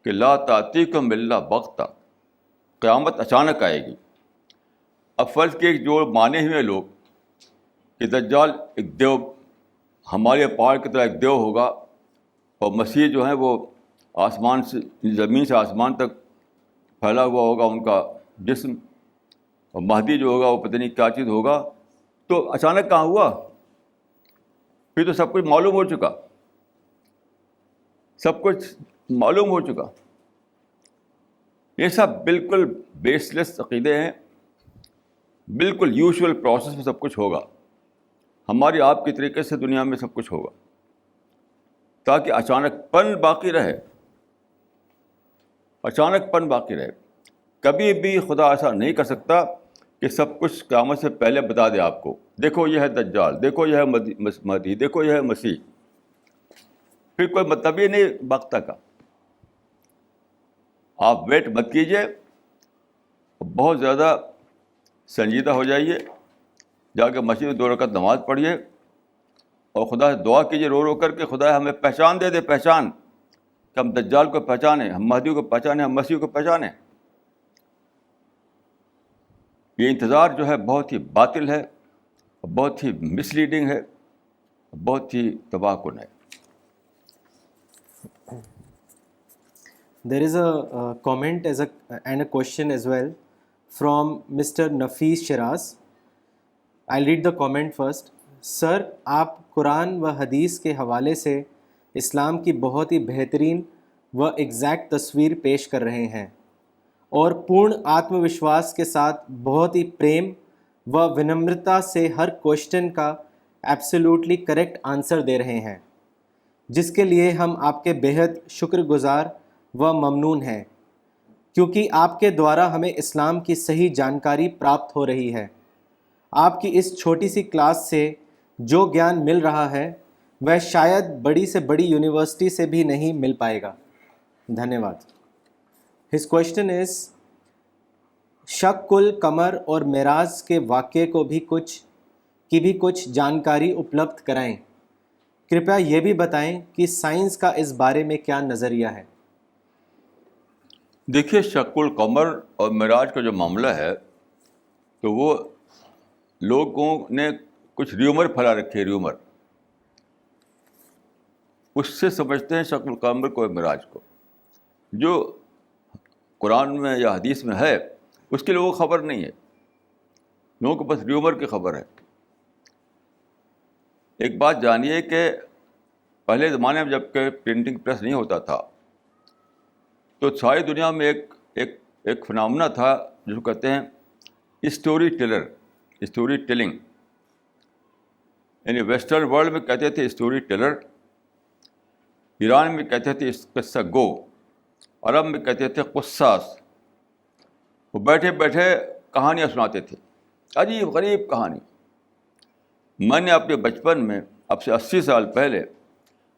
کہ لا تأتیکم الا بغتہ، قیامت اچانک آئے گی. اب فرض کیے کہ جو مانے ہوئے لوگ کہ دجال ایک دیو، ہمارے پہاڑ کی طرح ایک دیو ہوگا، اور مسیح جو ہیں وہ آسمان سے، زمین سے آسمان تک پھیلا ہوا ہوگا ان کا جسم، اور مہدی جو ہوگا وہ پتہ نہیں کیا چیز ہوگا. تو اچانک کہاں ہوا؟ پھر تو سب کچھ معلوم ہو چکا، سب کچھ معلوم ہو چکا. یہ سب بالکل بیس لیس عقیدے ہیں. بالکل یوزول پروسیس میں سب کچھ ہوگا، ہماری آپ کے طریقے سے دنیا میں سب کچھ ہوگا، تاکہ اچانک پن باقی رہے. اچانک پن باقی رہے. کبھی بھی خدا ایسا نہیں کر سکتا کہ سب کچھ قیامت سے پہلے بتا دے آپ کو. دیکھو یہ ہے دجال، دیکھو یہ ہے مہدی، دیکھو یہ ہے مسیح. پھر کوئی مطلب ہی نہیں وقت کا. آپ ویٹ مت کیجیے، بہت زیادہ سنجیدہ ہو جائیے، جا کے مسجد میں 2 رکعت نماز پڑھیے اور خدا سے دعا کیجیے رو رو کر کے خدا ہمیں پہچان دے پہچان، کہ ہم دجال کو پہچانیں، ہم مہدی کو پہچانیں، ہم مسیح کو پہچانیں. یہ انتظار جو ہے بہت ہی باطل ہے، بہت ہی مس لیڈنگ ہے، بہت ہی تباہ کن ہے. There is a comment and a question as well from Mr. Nafis Shiraz. I'll read the comment first. سر، آپ قرآن و حدیث کے حوالے سے اسلام کی بہت ہی بہترین و ایگزیکٹ تصویر پیش کر رہے ہیں، اور پورن آتم وشواس کے ساتھ بہت ہی پریم و ونمرتا سے ہر کوشچن کا ایبسلیوٹلی کریکٹ آنسر دے رہے ہیں، جس کے لیے ہم آپ کے بےحد شکر گزار و ممنون ہیں، کیونکہ آپ کے دوارا ہمیں اسلام کی صحیح جانکاری پراپت ہو رہی ہے. آپ کی اس چھوٹی سی کلاس سے جو گیان مل رہا ہے وہ شاید بڑی سے بڑی یونیورسٹی سے بھی نہیں مل پائے گا. دھنیہ واد. ہز کوشچن از شق القمر اور معراج کے واقعے کو بھی کچھ جانکاری اپلبدھ کرائیں. کرپیا یہ بھی بتائیں کہ سائنس کا اس بارے میں کیا نظریہ ہے. دیکھیے، شق القمر اور معراج کا جو معاملہ ہے تو وہ لوگوں نے کچھ ریومر پھیلا رکھے. ریومر اس سے سمجھتے ہیں شق القمر کو، معراج کو. جو قرآن میں یا حدیث میں ہے اس کے لوگوں کو خبر نہیں ہے، لوگوں کو بس ریومر کی خبر ہے. ایک بات جانیے کہ پہلے زمانے میں جب کہ پرنٹنگ پریس نہیں ہوتا تھا تو ساری دنیا میں ایک فنامنا تھا جس کو کہتے ہیں اسٹوری ٹیلر، اسٹوری ٹیلنگ. یعنی ویسٹرن ورلڈ میں کہتے تھے اسٹوری ٹیلر، ایران میں کہتے تھے قصہ گو، عرب میں کہتے تھے قصاص. وہ بیٹھے بیٹھے کہانیاں سناتے تھے، عجیب غریب کہانی. میں نے اپنے بچپن میں اب سے 80 سال پہلے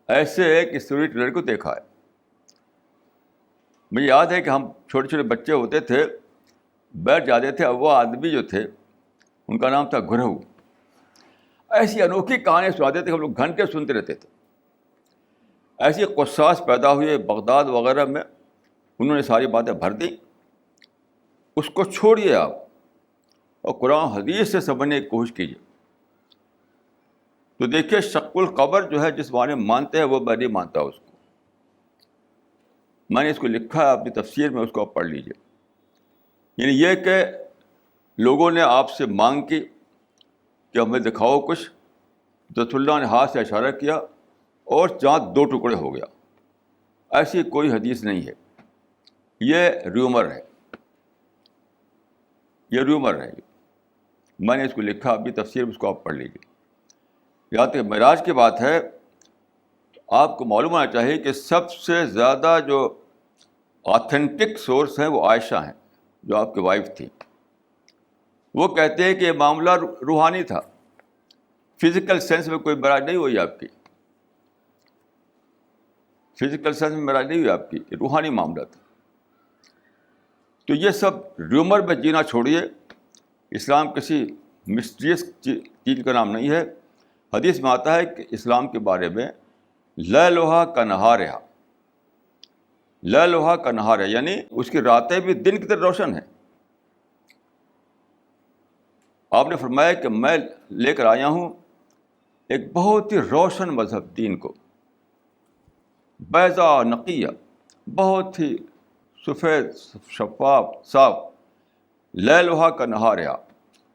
ایسے ایک اسٹوری ٹیلر کو دیکھا ہے. مجھے یاد ہے کہ ہم چھوٹے چھوٹے بچے ہوتے تھے، بیٹھ جاتے تھے، اب وہ آدمی جو تھے ان کا نام تھا گرہو. ایسی انوکھی کہانیاں سناتے تھے، ہم لوگ گھنٹے سنتے رہتے تھے. ایسی قصاص پیدا ہوئے بغداد وغیرہ میں، انہوں نے ساری باتیں بھر دیں. اس کو چھوڑیے آپ اور قرآن حدیث سے سمجھنے کی کوشش کیجیے. تو دیکھیے، شق القبر جو ہے جس معنی میں مانتے ہیں وہ میں نہیں مانتا اس کو. میں نے اس کو لکھا ہے اپنی تفسیر میں، اس کو آپ پڑھ لیجیے. یعنی یہ کہ لوگوں نے آپ سے مانگ کی کہ ہمیں دکھاؤ کچھ، تو رسول اللہ نے ہاتھ سے اشارہ کیا اور چاند 2 ٹکڑے ہو گیا. ایسی کوئی حدیث نہیں ہے. یہ ریومر ہے, یہ ریومر ہے. میں نے اس کو لکھا, ابھی تفسیر اس کو آپ پڑھ لیجیے. یہاں تک معراج کی بات ہے, آپ کو معلوم ہونا چاہیے کہ سب سے زیادہ جو آتھینٹک سورس ہیں وہ عائشہ ہیں, جو آپ کی وائف تھی. وہ کہتے ہیں کہ یہ معاملہ روحانی تھا, فزیکل سینس میں کوئی معراج نہیں ہوئی آپ کی, فزیکل سینس میں معراج نہیں ہوئی آپ کی, روحانی معاملہ تھا. تو یہ سب ریومر میں جینا چھوڑیے. اسلام کسی مسٹریس چیز کا نام نہیں ہے. حدیث میں آتا ہے کہ اسلام کے بارے میں لیلھا کنہارھا, لیلھا کنہارھا یعنی اس کی راتیں بھی دن کی طرح روشن ہیں. آپ نے فرمایا کہ میں لے کر آیا ہوں ایک بہت ہی روشن مذہب دین کو, بیضاء نقیہ, بہت ہی سفید شفاف صاف, لیلھا کنہارھا,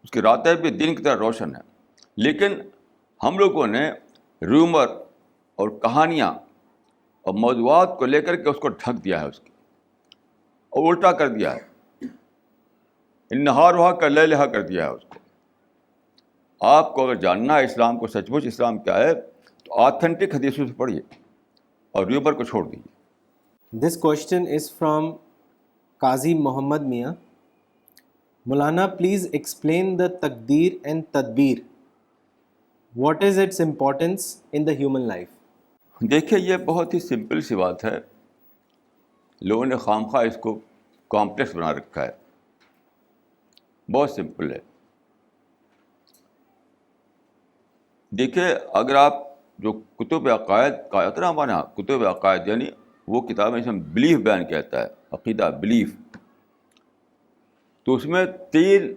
اس کی راتیں بھی دن کی طرح روشن ہیں. لیکن ہم لوگوں نے ریومر اور کہانیاں اور موضوعات کو لے کر کے اس کو ڈھک دیا ہے, اس کی اور الٹا کر دیا ہے, نہارھا کا لیلھا کر دیا ہے اس کو. آپ کو اگر جاننا ہے اسلام کو سچ مچ اسلام کیا ہے, تو آتھینٹک حدیثوں سے پڑھیے اور ریومر کو چھوڑ دیجیے. This question is from Qazi Muhammad Mia. Maulana, please explain the Taqdeer and Tadbir. What is its importance in the human life? دیکھیے یہ بہت ہی سمپل سی بات ہے, لوگوں نے خواہ اس کو کمپلیکس بنا رکھا ہے. بہت سمپل ہے. دیکھیے اگر آپ جو کتب عقائد کا آتا ہے نا ہمارے یہاں, کتب عقائد یعنی وہ کتابیں جس میں بلیف بیان کیا جاتا ہے, عقیدہ بلیف, تو اس میں 3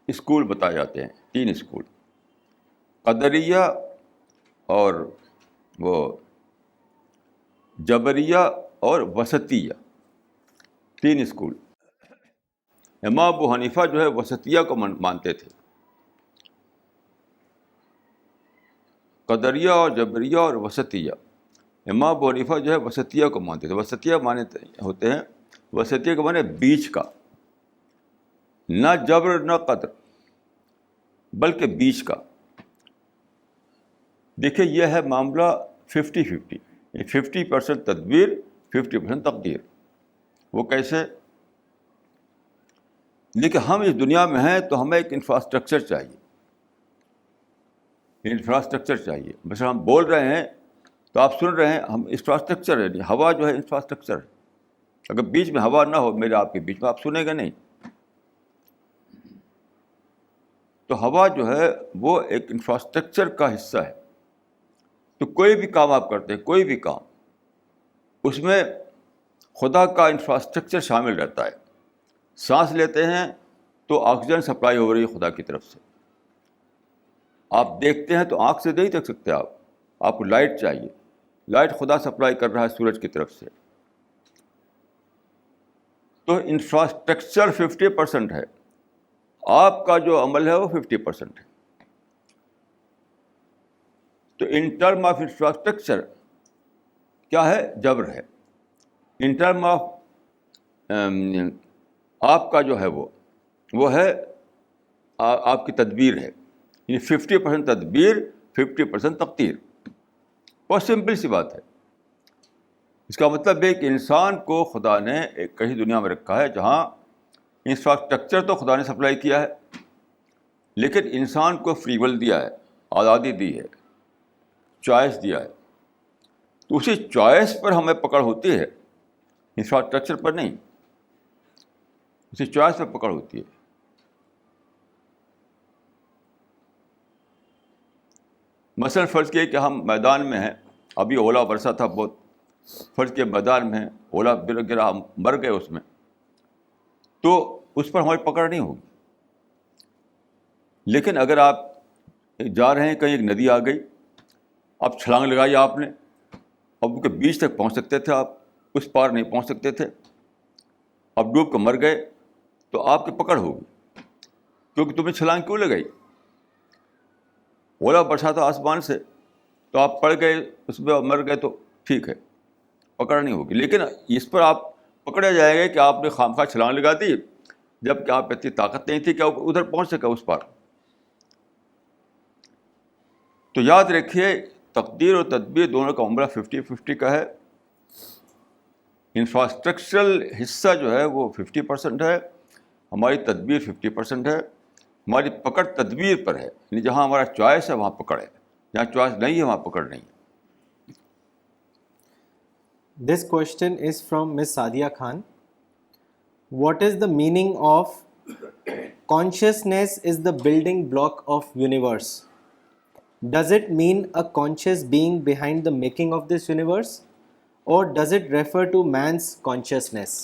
اسکول بتائے جاتے ہیں, 3 اسکول, قدریہ اور وہ جبریہ اور وسطیہ, 3 اسکول. امام ابو حنیفہ جو ہے وسطیہ کو مانتے تھے. قدریہ اور جبریہ اور وسطیہ, امام ابو حنیفہ جو ہے وسطیہ کو مانتے تھے. وسطیہ مانے ہوتے ہیں, وسطیہ کے مانے بیچ کا, نہ جبر نہ قدر بلکہ بیچ کا. دیکھیے یہ ہے معاملہ 50-50, 50% تدبیر 50% تقدیر. وہ کیسے؟ دیکھیے ہم اس دنیا میں ہیں تو ہمیں ایک انفراسٹرکچر چاہیے, انفراسٹرکچر چاہیے. مثلا ہم بول رہے ہیں تو آپ سن رہے ہیں, ہم انفراسٹرکچر ہے. ہوا جو ہے انفراسٹرکچر ہے. اگر بیچ میں ہوا نہ ہو میرے آپ کے بیچ میں, آپ سنیں گے نہیں. تو ہوا جو ہے وہ ایک انفراسٹرکچر کا حصہ ہے. تو کوئی بھی کام آپ کرتے ہیں, کوئی بھی کام, اس میں خدا کا انفراسٹرکچر شامل رہتا ہے. سانس لیتے ہیں تو آکسیجن سپلائی ہو رہی ہے خدا کی طرف سے. آپ دیکھتے ہیں تو آنکھ سے نہیں دیکھ سکتے آپ کو لائٹ چاہیے, لائٹ خدا سپلائی کر رہا ہے سورج کی طرف سے. تو انفراسٹرکچر 50% ہے, آپ کا جو عمل ہے وہ 50% ہے. تو ان ٹرم آف انفراسٹرکچر کیا ہے؟ جبر ہے. ان ٹرم آف آپ کا جو ہے وہ ہے آپ کی تدبیر ہے. یعنی 50% تدبیر 50% تقدیر. بہت سمپل سی بات ہے. اس کا مطلب ہے کہ انسان کو خدا نے ایک کہیں دنیا میں رکھا ہے جہاں انفراسٹرکچر تو خدا نے سپلائی کیا ہے, لیکن انسان کو فری ول دیا ہے, آزادی دی ہے, چوائس دیا ہے. تو اسی چوائس پر ہمیں پکڑ ہوتی ہے, انفراسٹرکچر پر نہیں. اسی چوائس پر پکڑ ہوتی ہے. مثلاً فرض کیے کہ ہم میدان میں ہیں, ابھی اولا برسا تھا بہت, فرض کے میدان میں ہیں, اولا گرا, ہم مر گئے اس میں, تو اس پر ہماری پکڑ نہیں ہوگی. لیکن اگر آپ جا رہے ہیں, کہیں ایک ندی آ گئی, اب چھلانگ لگائی آپ نے, اب ان کے بیچ تک پہنچ سکتے تھے آپ, اس پار نہیں پہنچ سکتے تھے, اب ڈوب کر مر گئے, تو آپ کی پکڑ ہوگی, کیونکہ تمہیں چھلانگ کیوں لگائی؟ اولا برسا تھا آسمان سے, تو آپ پڑ گئے اس میں اور مر گئے, تو ٹھیک ہے. پکڑ نہیں ہوگی. لیکن اس پر آپ پکڑے جائیں گے کہ آپ نے خواہ چھلانگ لگا دی جب کہ آپ اتنی طاقت نہیں تھی کہ آپ ادھر پہنچ سکے اس پر. تو یاد رکھیے تقدیر اور تدبیر دونوں کا معاملہ 50-50 کا ہے. انفراسٹرکچرل حصہ جو ہے وہ 50% ہے, ہماری تدبیر 50% ہے. ہماری پکڑ تدبیر پر ہے, یعنی جہاں ہمارا چوائس ہے وہاں پکڑ ہے, جہاں چوائس نہیں ہے وہاں پکڑ نہیں ہے. This question is from Miss Sadia Khan. What is the meaning of consciousness is the building block of universe? Does it mean a conscious being behind the making of this universe? Or does it refer to man's consciousness?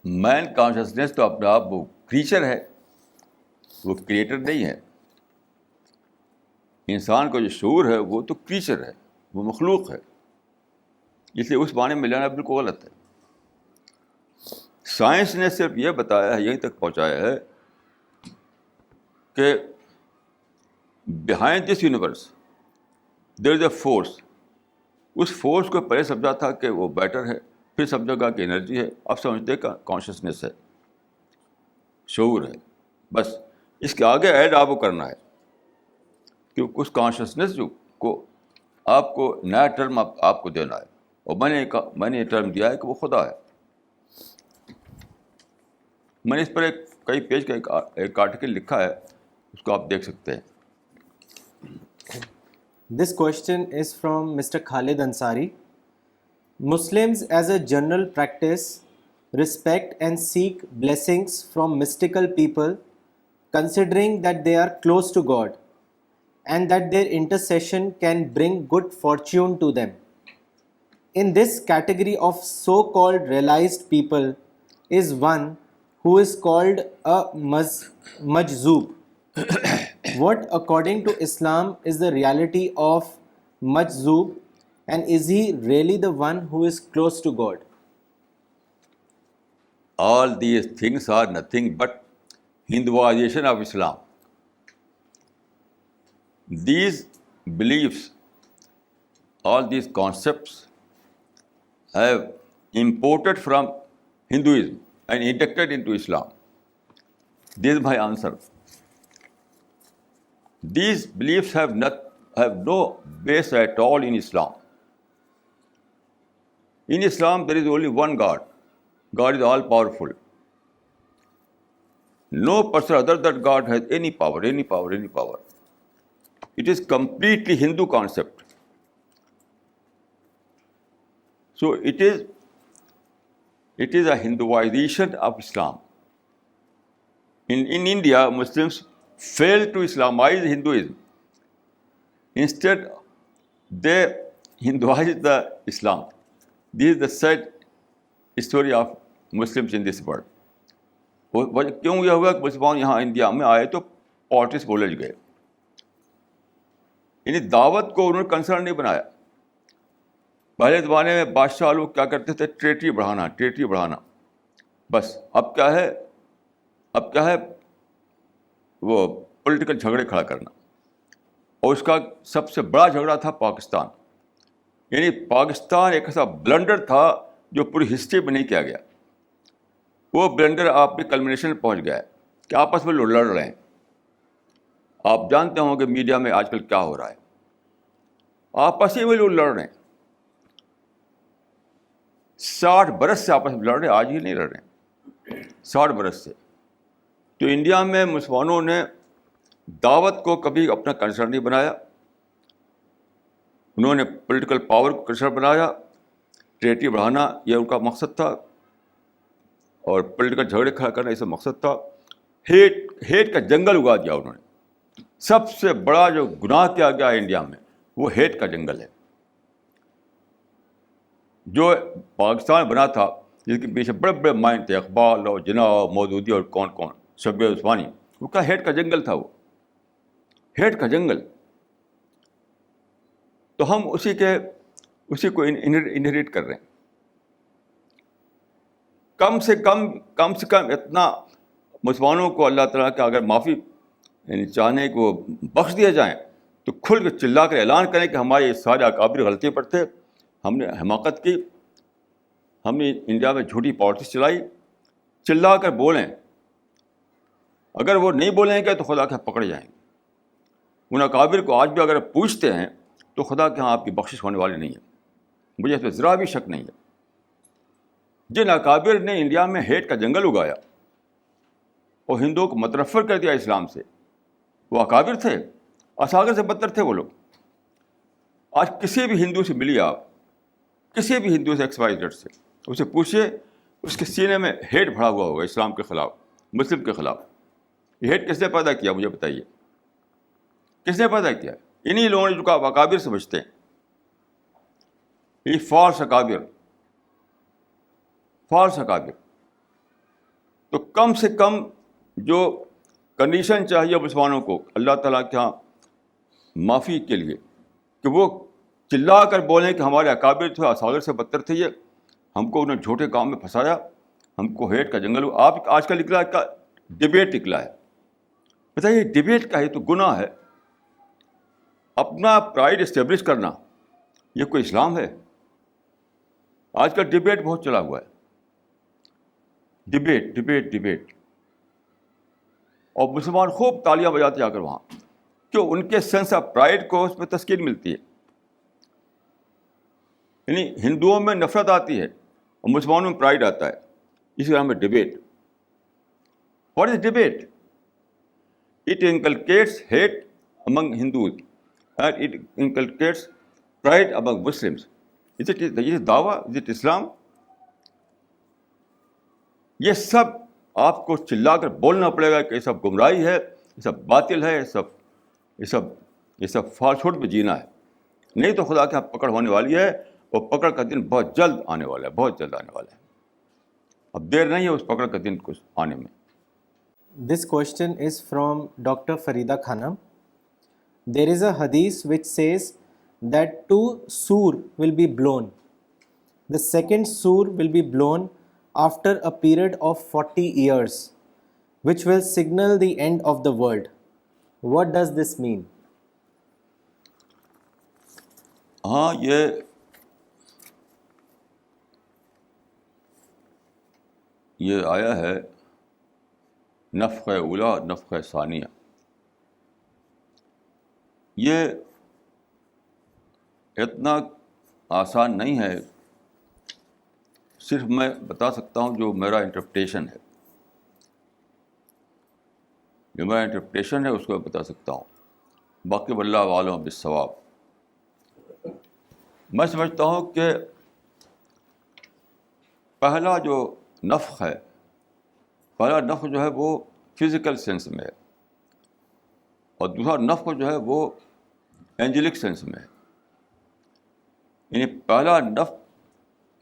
Man consciousness تو اپنے آپ وہ creature ہے, وہ creator نہیں ہے. انسان کا جو شعور ہے وہ تو کریچر ہے, وہ مخلوق ہے, اس لیے اس معنی میں لینا بالکل غلط ہے. سائنس نے صرف یہ بتایا ہے, یہیں تک پہنچایا ہے کہ behind this universe there is a force. اس فورس کو پہلے سمجھا تھا کہ وہ بیٹر ہے, پھر سمجھا گا کہ انرجی ہے, اب سمجھتے کہ کانشیسنیس ہے, شعور ہے. بس اس کے آگے ایڈ آپ کو کرنا ہے کہ اس کانشیسنیس کو آپ کو نیا ٹرم آپ کو دینا ہے. اور میں نے یہ ٹرم دیا ہے کہ وہ خدا ہے. میں نے اس پر کئی پیج کا ایک آرٹیکل لکھا ہے, اس کو آپ دیکھ سکتے ہیں. This question is from Mr. Khalid Ansari. Muslims as a general practice respect and seek blessings from mystical people, considering that they are close to God and that their intercession can bring good fortune to them. In this category of so-called realized people is one who is called a majzoub. What, according to Islam, is the reality of majzoub, and is he really the one who is close to God? All these things are nothing but Hinduization of Islam. These beliefs, all these concepts have imported from Hinduism and inducted into Islam. This is my answer. These beliefs have no base at all in Islam. In Islam, there is only one God. God is all powerful. No person other than God has any power. It is completely Hindu concept. So it is a Hinduization of Islam. In India, Muslims fail to Islamize Hinduism. Instead, they Hinduize the Islam. This is the sad story of Muslims in this world. کیوں یہ ہوا کہ مسلمان یہاں India میں آئے تو politics بولے گئے, یعنی دعوت کو انہوں نے کنسرن نہیں بنایا. پہلے زمانے میں بادشاہ لوگ کیا کرتے تھے, ٹریٹری بڑھانا. بس اب کیا ہے وہ پولیٹیکل جھگڑے کھڑا کرنا. اور اس کا سب سے بڑا جھگڑا تھا پاکستان. یعنی پاکستان ایک ایسا بلنڈر تھا جو پوری ہسٹری میں نہیں کیا گیا. وہ بلنڈر آپ کے کلمنیشن میں پہنچ گیا ہے کہ آپس میں لوگ لڑ رہے ہیں. آپ جانتے ہوں کہ میڈیا میں آج کل کیا ہو رہا ہے, آپس ہی میں لوگ لڑ رہے ہیں. 60 برس سے آپس میں لڑ رہے ہیں, آج ہی نہیں لڑ رہے ہیں, 60 برس سے. تو انڈیا میں مسلمانوں نے دعوت کو کبھی اپنا کنسرن نہیں بنایا. انہوں نے پولیٹیکل پاور کو کنسرن بنایا, ٹریٹری بڑھانا یہ ان کا مقصد تھا, اور پولیٹیکل جھگڑے کھڑا کرنا یہ سب مقصد تھا. ہیٹ کا جنگل اگا دیا انہوں نے. سب سے بڑا جو گناہ کیا گیا انڈیا میں وہ ہیٹ کا جنگل ہے. جو پاکستان بنا تھا جس کے پیچھے بڑے بڑے مائنڈ تھے, اقبال اور جناح اور مودودی اور کون شبیر عثمانی, وہ کا ہیٹ کا جنگل تھا, وہ ہیٹ کا جنگل. تو ہم اسی کو انہیریٹ کر رہے ہیں. کم سے کم اتنا مسلمانوں کو اللہ تعالیٰ کا اگر معافی یعنی چاہنے کو بخش دیا جائیں تو کھل کے چلا کر اعلان کریں کہ ہمارے یہ سارے اکابر غلطی پر تھے, ہم نے حماقت کی, ہم نے انڈیا میں جھوٹی پالیٹکس چلائی, چلا کر بولیں. اگر وہ نہیں بولیں گے تو خدا کے پکڑ جائیں گے. ان اکابر کو آج بھی اگر پوچھتے ہیں تو خدا کے ہاں آپ کی بخشش ہونے والی نہیں ہے, مجھے اس پہ ذرا بھی شک نہیں ہے. جن اکابر نے انڈیا میں ہیٹ کا جنگل اگایا اور ہندوؤں کو متنفر کر دیا اسلام سے, وہ اکابر تھے, اساگر سے بدتر تھے وہ لوگ. آج کسی بھی ہندو سے ملیے آپ, کسی بھی ہندو سے XYZ سے, اسے پوچھیے, اس کے سینے میں ہیٹ بھرا ہوا ہوگا اسلام کے خلاف, مسلم کے خلاف. یہ ہیٹ کس نے پیدا کیا, مجھے بتائیے, کس نے پیدا کیا؟ انہی لوگوں نے جو کہ اکابر سمجھتے ہیں. یہ فالس اکابر, فالس اکابر. تو کم سے کم جو کنڈیشن چاہیے مسلمانوں کو اللہ تعالیٰ کے یہاں معافی کے لیے, کہ وہ چلا کر بولیں کہ ہمارے اکابر تھے, اساگر سے بدتر تھے یہ, ہم کو انہوں نے جھوٹے کام میں پھنسایا, ہم کو ہیٹ کا جنگل. آپ آج کل نکلا کا ڈبیٹ نکلا ہے. بتائیے ڈبیٹ کا ہے تو گناہ ہے. اپنا پرائڈ اسٹیبلش کرنا یہ کوئی اسلام ہے؟ آج کل ڈبیٹ بہت چلا ہوا ہے, ڈبیٹ ڈبیٹ ڈبیٹ. اور مسلمان خوب تالیاں بجاتے جا کر وہاں, کیوں؟ ان کے سینس آف پرائڈ کو اس میں تسکین ملتی ہے. یعنی ہندوؤں میں نفرت آتی ہے اور مسلمانوں میں پرائڈ آتا ہے, اس کا نام ہے debate. What is debate? It inculcates hate among Hindus and it inculcates pride among Muslims. Is it dawah? Is it Islam? یہ سب آپ کو چلا کر بولنا پڑے گا کہ یہ سب گمراہی ہے, یہ سب باطل ہے, یہ سب فالسہوڈ میں جینا ہے. نہیں تو خدا کے یہاں پکڑ ہونے والی ہے, اور پکڑ کا دن بہت جلد آنے والا ہے, بہت جلد آنے والا ہے. اب دیر نہیں ہے اس پکڑ کا دن کچھ آنے میں. This question is from Dr. Farida Khanam. There is a hadith which says that 2 sur will be blown. The second sur will be blown after a period of 40 years, which will signal the end of the world. What does this mean? ہاں, یہ آیا ہے نفخ اولا نفخ ثانیہ. یہ اتنا آسان نہیں ہے, صرف میں بتا سکتا ہوں جو میرا انٹرپریٹیشن ہے, جو میرا انٹرپریٹیشن ہے اس کو میں بتا سکتا ہوں. باقی واللہ عالم بالصواب. میں سمجھتا ہوں کہ پہلا جو نفخ ہے, پہلا نفخ جو ہے وہ فزیکل سینس میں ہے, اور دوسرا نفخ جو ہے وہ اینجلک سینس میں ہے. یعنی پہلا نفخ,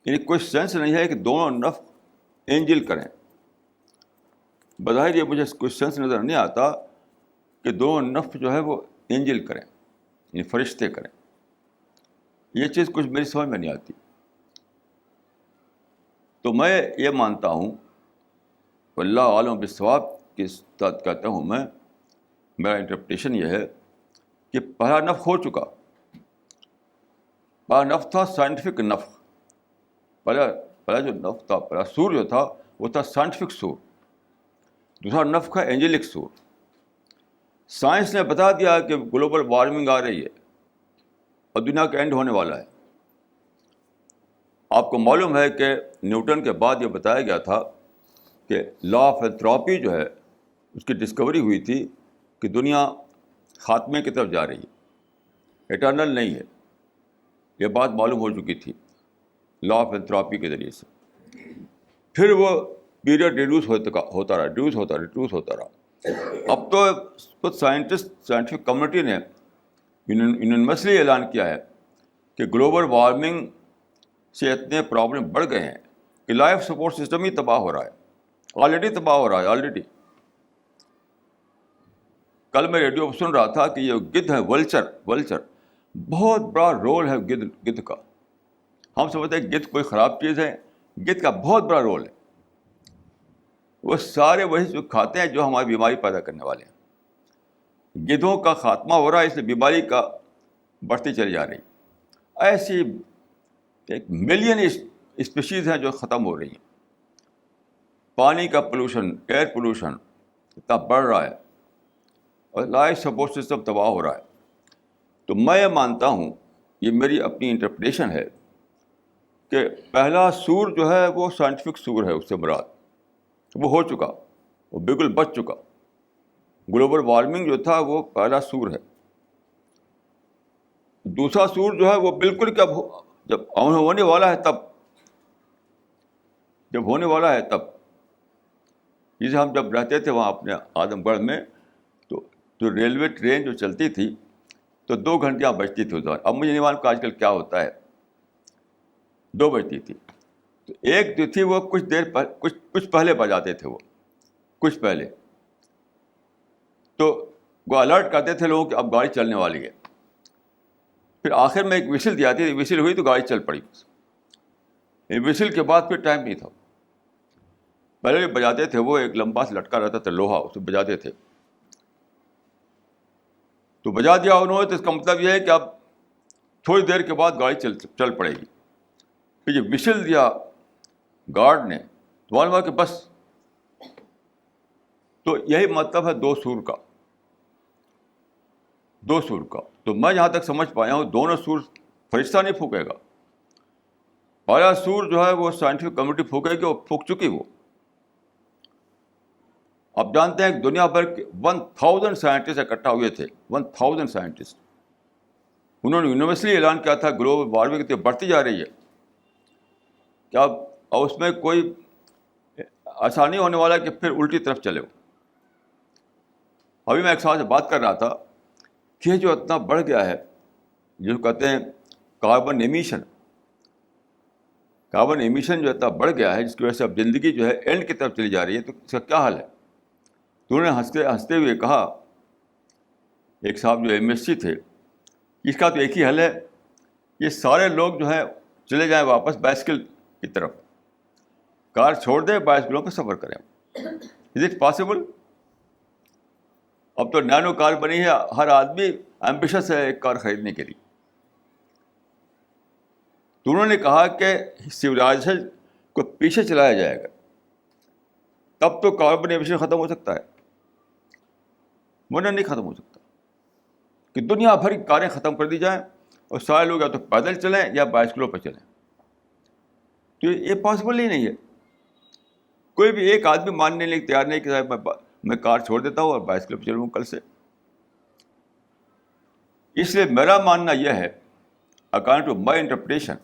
یعنی کوئی سینس نہیں ہے کہ دونوں نفخ اینجل کریں. بظاہر یہ مجھے کوئی سینس نظر نہیں آتا کہ دونوں نفخ جو ہے وہ اینجل کریں, یعنی فرشتے کریں. یہ چیز کچھ میری سمجھ میں نہیں آتی. تو میں یہ مانتا ہوں, واللہ عالم بالصواب کے ساتھ کہتا ہوں میں, میرا انٹرپریٹیشن یہ ہے کہ پہلا نفخ ہو چکا. پہلا نفخ تھا سائنٹیفک نفخ. پہلا جو نفخ تھا, پہلا سور جو تھا وہ تھا سائنٹیفک سور. دوسرا نفخ ہے اینجلک سور. سائنس نے بتا دیا کہ گلوبل وارمنگ آ رہی ہے اور دنیا کا اینڈ ہونے والا ہے. آپ کو معلوم ہے کہ نیوٹن کے بعد یہ بتایا گیا تھا کہ لا آف انٹروپی جو ہے اس کی ڈسکوری ہوئی تھی کہ دنیا خاتمے کی طرف جا رہی ہے, ایٹرنل نہیں ہے. یہ بات معلوم ہو چکی تھی لا آف انٹروپی کے ذریعے سے. پھر وہ پیریڈ ریڈیوس ہوتا رہا. اب تو کچھ سائنٹیفک کمیونٹی نے یونیورسلی اعلان کیا ہے کہ گلوبل وارمنگ سے اتنے پرابلم بڑھ گئے ہیں کہ لائف سپورٹ سسٹم ہی تباہ ہو رہا ہے, آلریڈی تباہ ہو رہا ہے آلریڈی. کل میں ریڈیو پہ سن رہا تھا کہ یہ گدھ ہے ولچر, بہت بڑا رول ہے گدھ کا. ہم سمجھتے ہیں گدھ کوئی خراب چیز ہے, گدھ کا بہت بڑا رول ہے. وہ سارے وہی جو کھاتے ہیں جو ہماری بیماری پیدا کرنے والے ہیں. گدھوں کا خاتمہ ہو رہا ہے، اس لیے بیماری کا بڑھتی چلی جا رہی. ایسی 1,000,000 اسپیشیز ہیں جو ختم ہو رہی ہیں. پانی کا پولوشن، ایئر پولوشن اتنا بڑھ رہا ہے اور لائف سپورٹ سسٹم تباہ ہو رہا ہے. تو میں یہ مانتا ہوں، یہ میری اپنی انٹرپریٹیشن ہے، کہ پہلا سور جو ہے وہ سائنٹیفک سور ہے. اس سے مراد وہ ہو چکا، وہ بالکل بچ چکا. گلوبل وارمنگ جو تھا وہ پہلا سور ہے. دوسرا سور جو ہے وہ بالکل جب ہونے والا ہے تب، جب ہونے والا ہے تب. جسے ہم جب رہتے تھے وہاں اپنے اعظم گڑھ میں، تو ریلوے ٹرین جو چلتی تھی تو 2 گھنٹیاں بجتی تھی اس دور. اب مجھے نہیں معلوم کہ آج کل کیا ہوتا ہے. 2 بجتی تھی. تو ایک جو تھی وہ کچھ پہلے بجاتے تھے، وہ کچھ پہلے، تو وہ الرٹ کرتے تھے لوگوں کہ اب گاڑی چلنے والی ہے. پھر آخر میں ایک وسل دی آتی تھی، وسل ہوئی تو گاڑی چل پڑی. وسل کے بعد پھر ٹائم نہیں تھا. پہلے جو بجاتے تھے وہ ایک لمبا سے لٹکا رہتا تھا لوہا، اسے بجاتے تھے. تو بجا دیا انہوں نے تو اس کا مطلب یہ ہے کہ اب تھوڑی دیر کے بعد گاڑی چل پڑے گی. پھر جب وسل دیا گارڈ نے تو معلوم ہوا کہ بس. تو یہی مطلب ہے 2 سور کا. 2 سور کا. تو میں جہاں تک سمجھ پایا ہوں، دونوں سور فرشتہ نہیں پھونکے گا. پہلا سور جو ہے وہ سائنٹیفک کمیونٹی پھونکے گی، اور پھونک چکی وہ. آپ جانتے ہیں کہ دنیا بھر کے 1000 سائنٹسٹ اکٹھا ہوئے تھے. 1000 سائنٹسٹ. انہوں نے یونیورسلی اعلان کیا تھا گلوبل وارمنگ اتنی بڑھتی جا رہی ہے کہ اب اس میں کوئی آسانی ہونے والا ہے کہ پھر الٹی طرف چلے. ابھی میں ایک صاحب سے بات کر رہا تھا کہ یہ جو اتنا بڑھ گیا ہے، جو کہتے ہیں کاربن ایمیشن جو اتنا بڑھ گیا ہے، جس کی وجہ سے اب زندگی جو ہے اینڈ کی طرف چلی جا رہی ہے، تو اس کا کیا حل ہے؟ تو انہوں نے ہنستے ہوئے کہا، ایک صاحب جو MSc تھے، اس کا تو ایک ہی حل ہے، یہ سارے لوگ جو ہیں چلے جائیں واپس بائسکل کی طرف، کار چھوڑ دیں، بائسکلوں پہ سفر کریں. Is it possible? اب تو نینو کار بنی ہے، ہر آدمی ایمبیشس ہے ایک کار خریدنے کے لیے. تو انہوں نے کہا کہ سویلائزیشن کو پیچھے چلایا جائے گا تب تو کاربن ایمیشن ختم ہو سکتا ہے، ورنہ نہیں ختم ہو سکتا. کہ دنیا بھر کی کاریں ختم کر دی جائیں اور سارے لوگ یا تو پیدل چلیں یا بائسکلوں پہ چلیں. تو یہ پاسبل ہی نہیں ہے. کوئی بھی ایک آدمی ماننے کے لیے تیار نہیں کہ میں کار چھوڑ دیتا ہوں اور بائسکل پہ چلوں کل سے. اس لیے میرا ماننا یہ ہے، اکارڈنگ ٹو مائی انٹرپریٹیشن،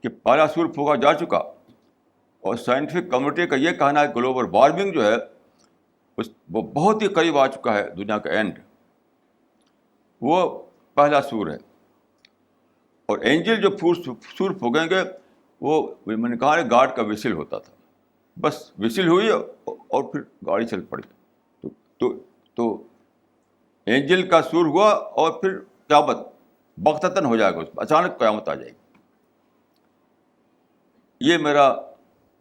کہ پہلا سور پھونکا جا چکا، اور سائنٹیفک کمیونٹی کا یہ کہنا ہے گلوبل وارمنگ جو ہے وہ بہت ہی قریب آ چکا ہے دنیا کا اینڈ. وہ پہلا سور ہے. اور اینجل جو سور پھونکیں گے وہ میں نے کہا ہے گاڈ کا وسل ہوتا تھا. بس وسل ہوئی اور پھر گاڑی چل پڑی. تو اینجل کا سور ہوا اور پھر قیامت بغتتاً ہو جائے گا، اس میں اچانک قیامت آ جائے گی. یہ میرا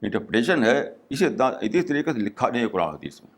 انٹرپریٹیشن ہے. اسی طریقے سے لکھا نہیں ہے قرآن حدیث میں.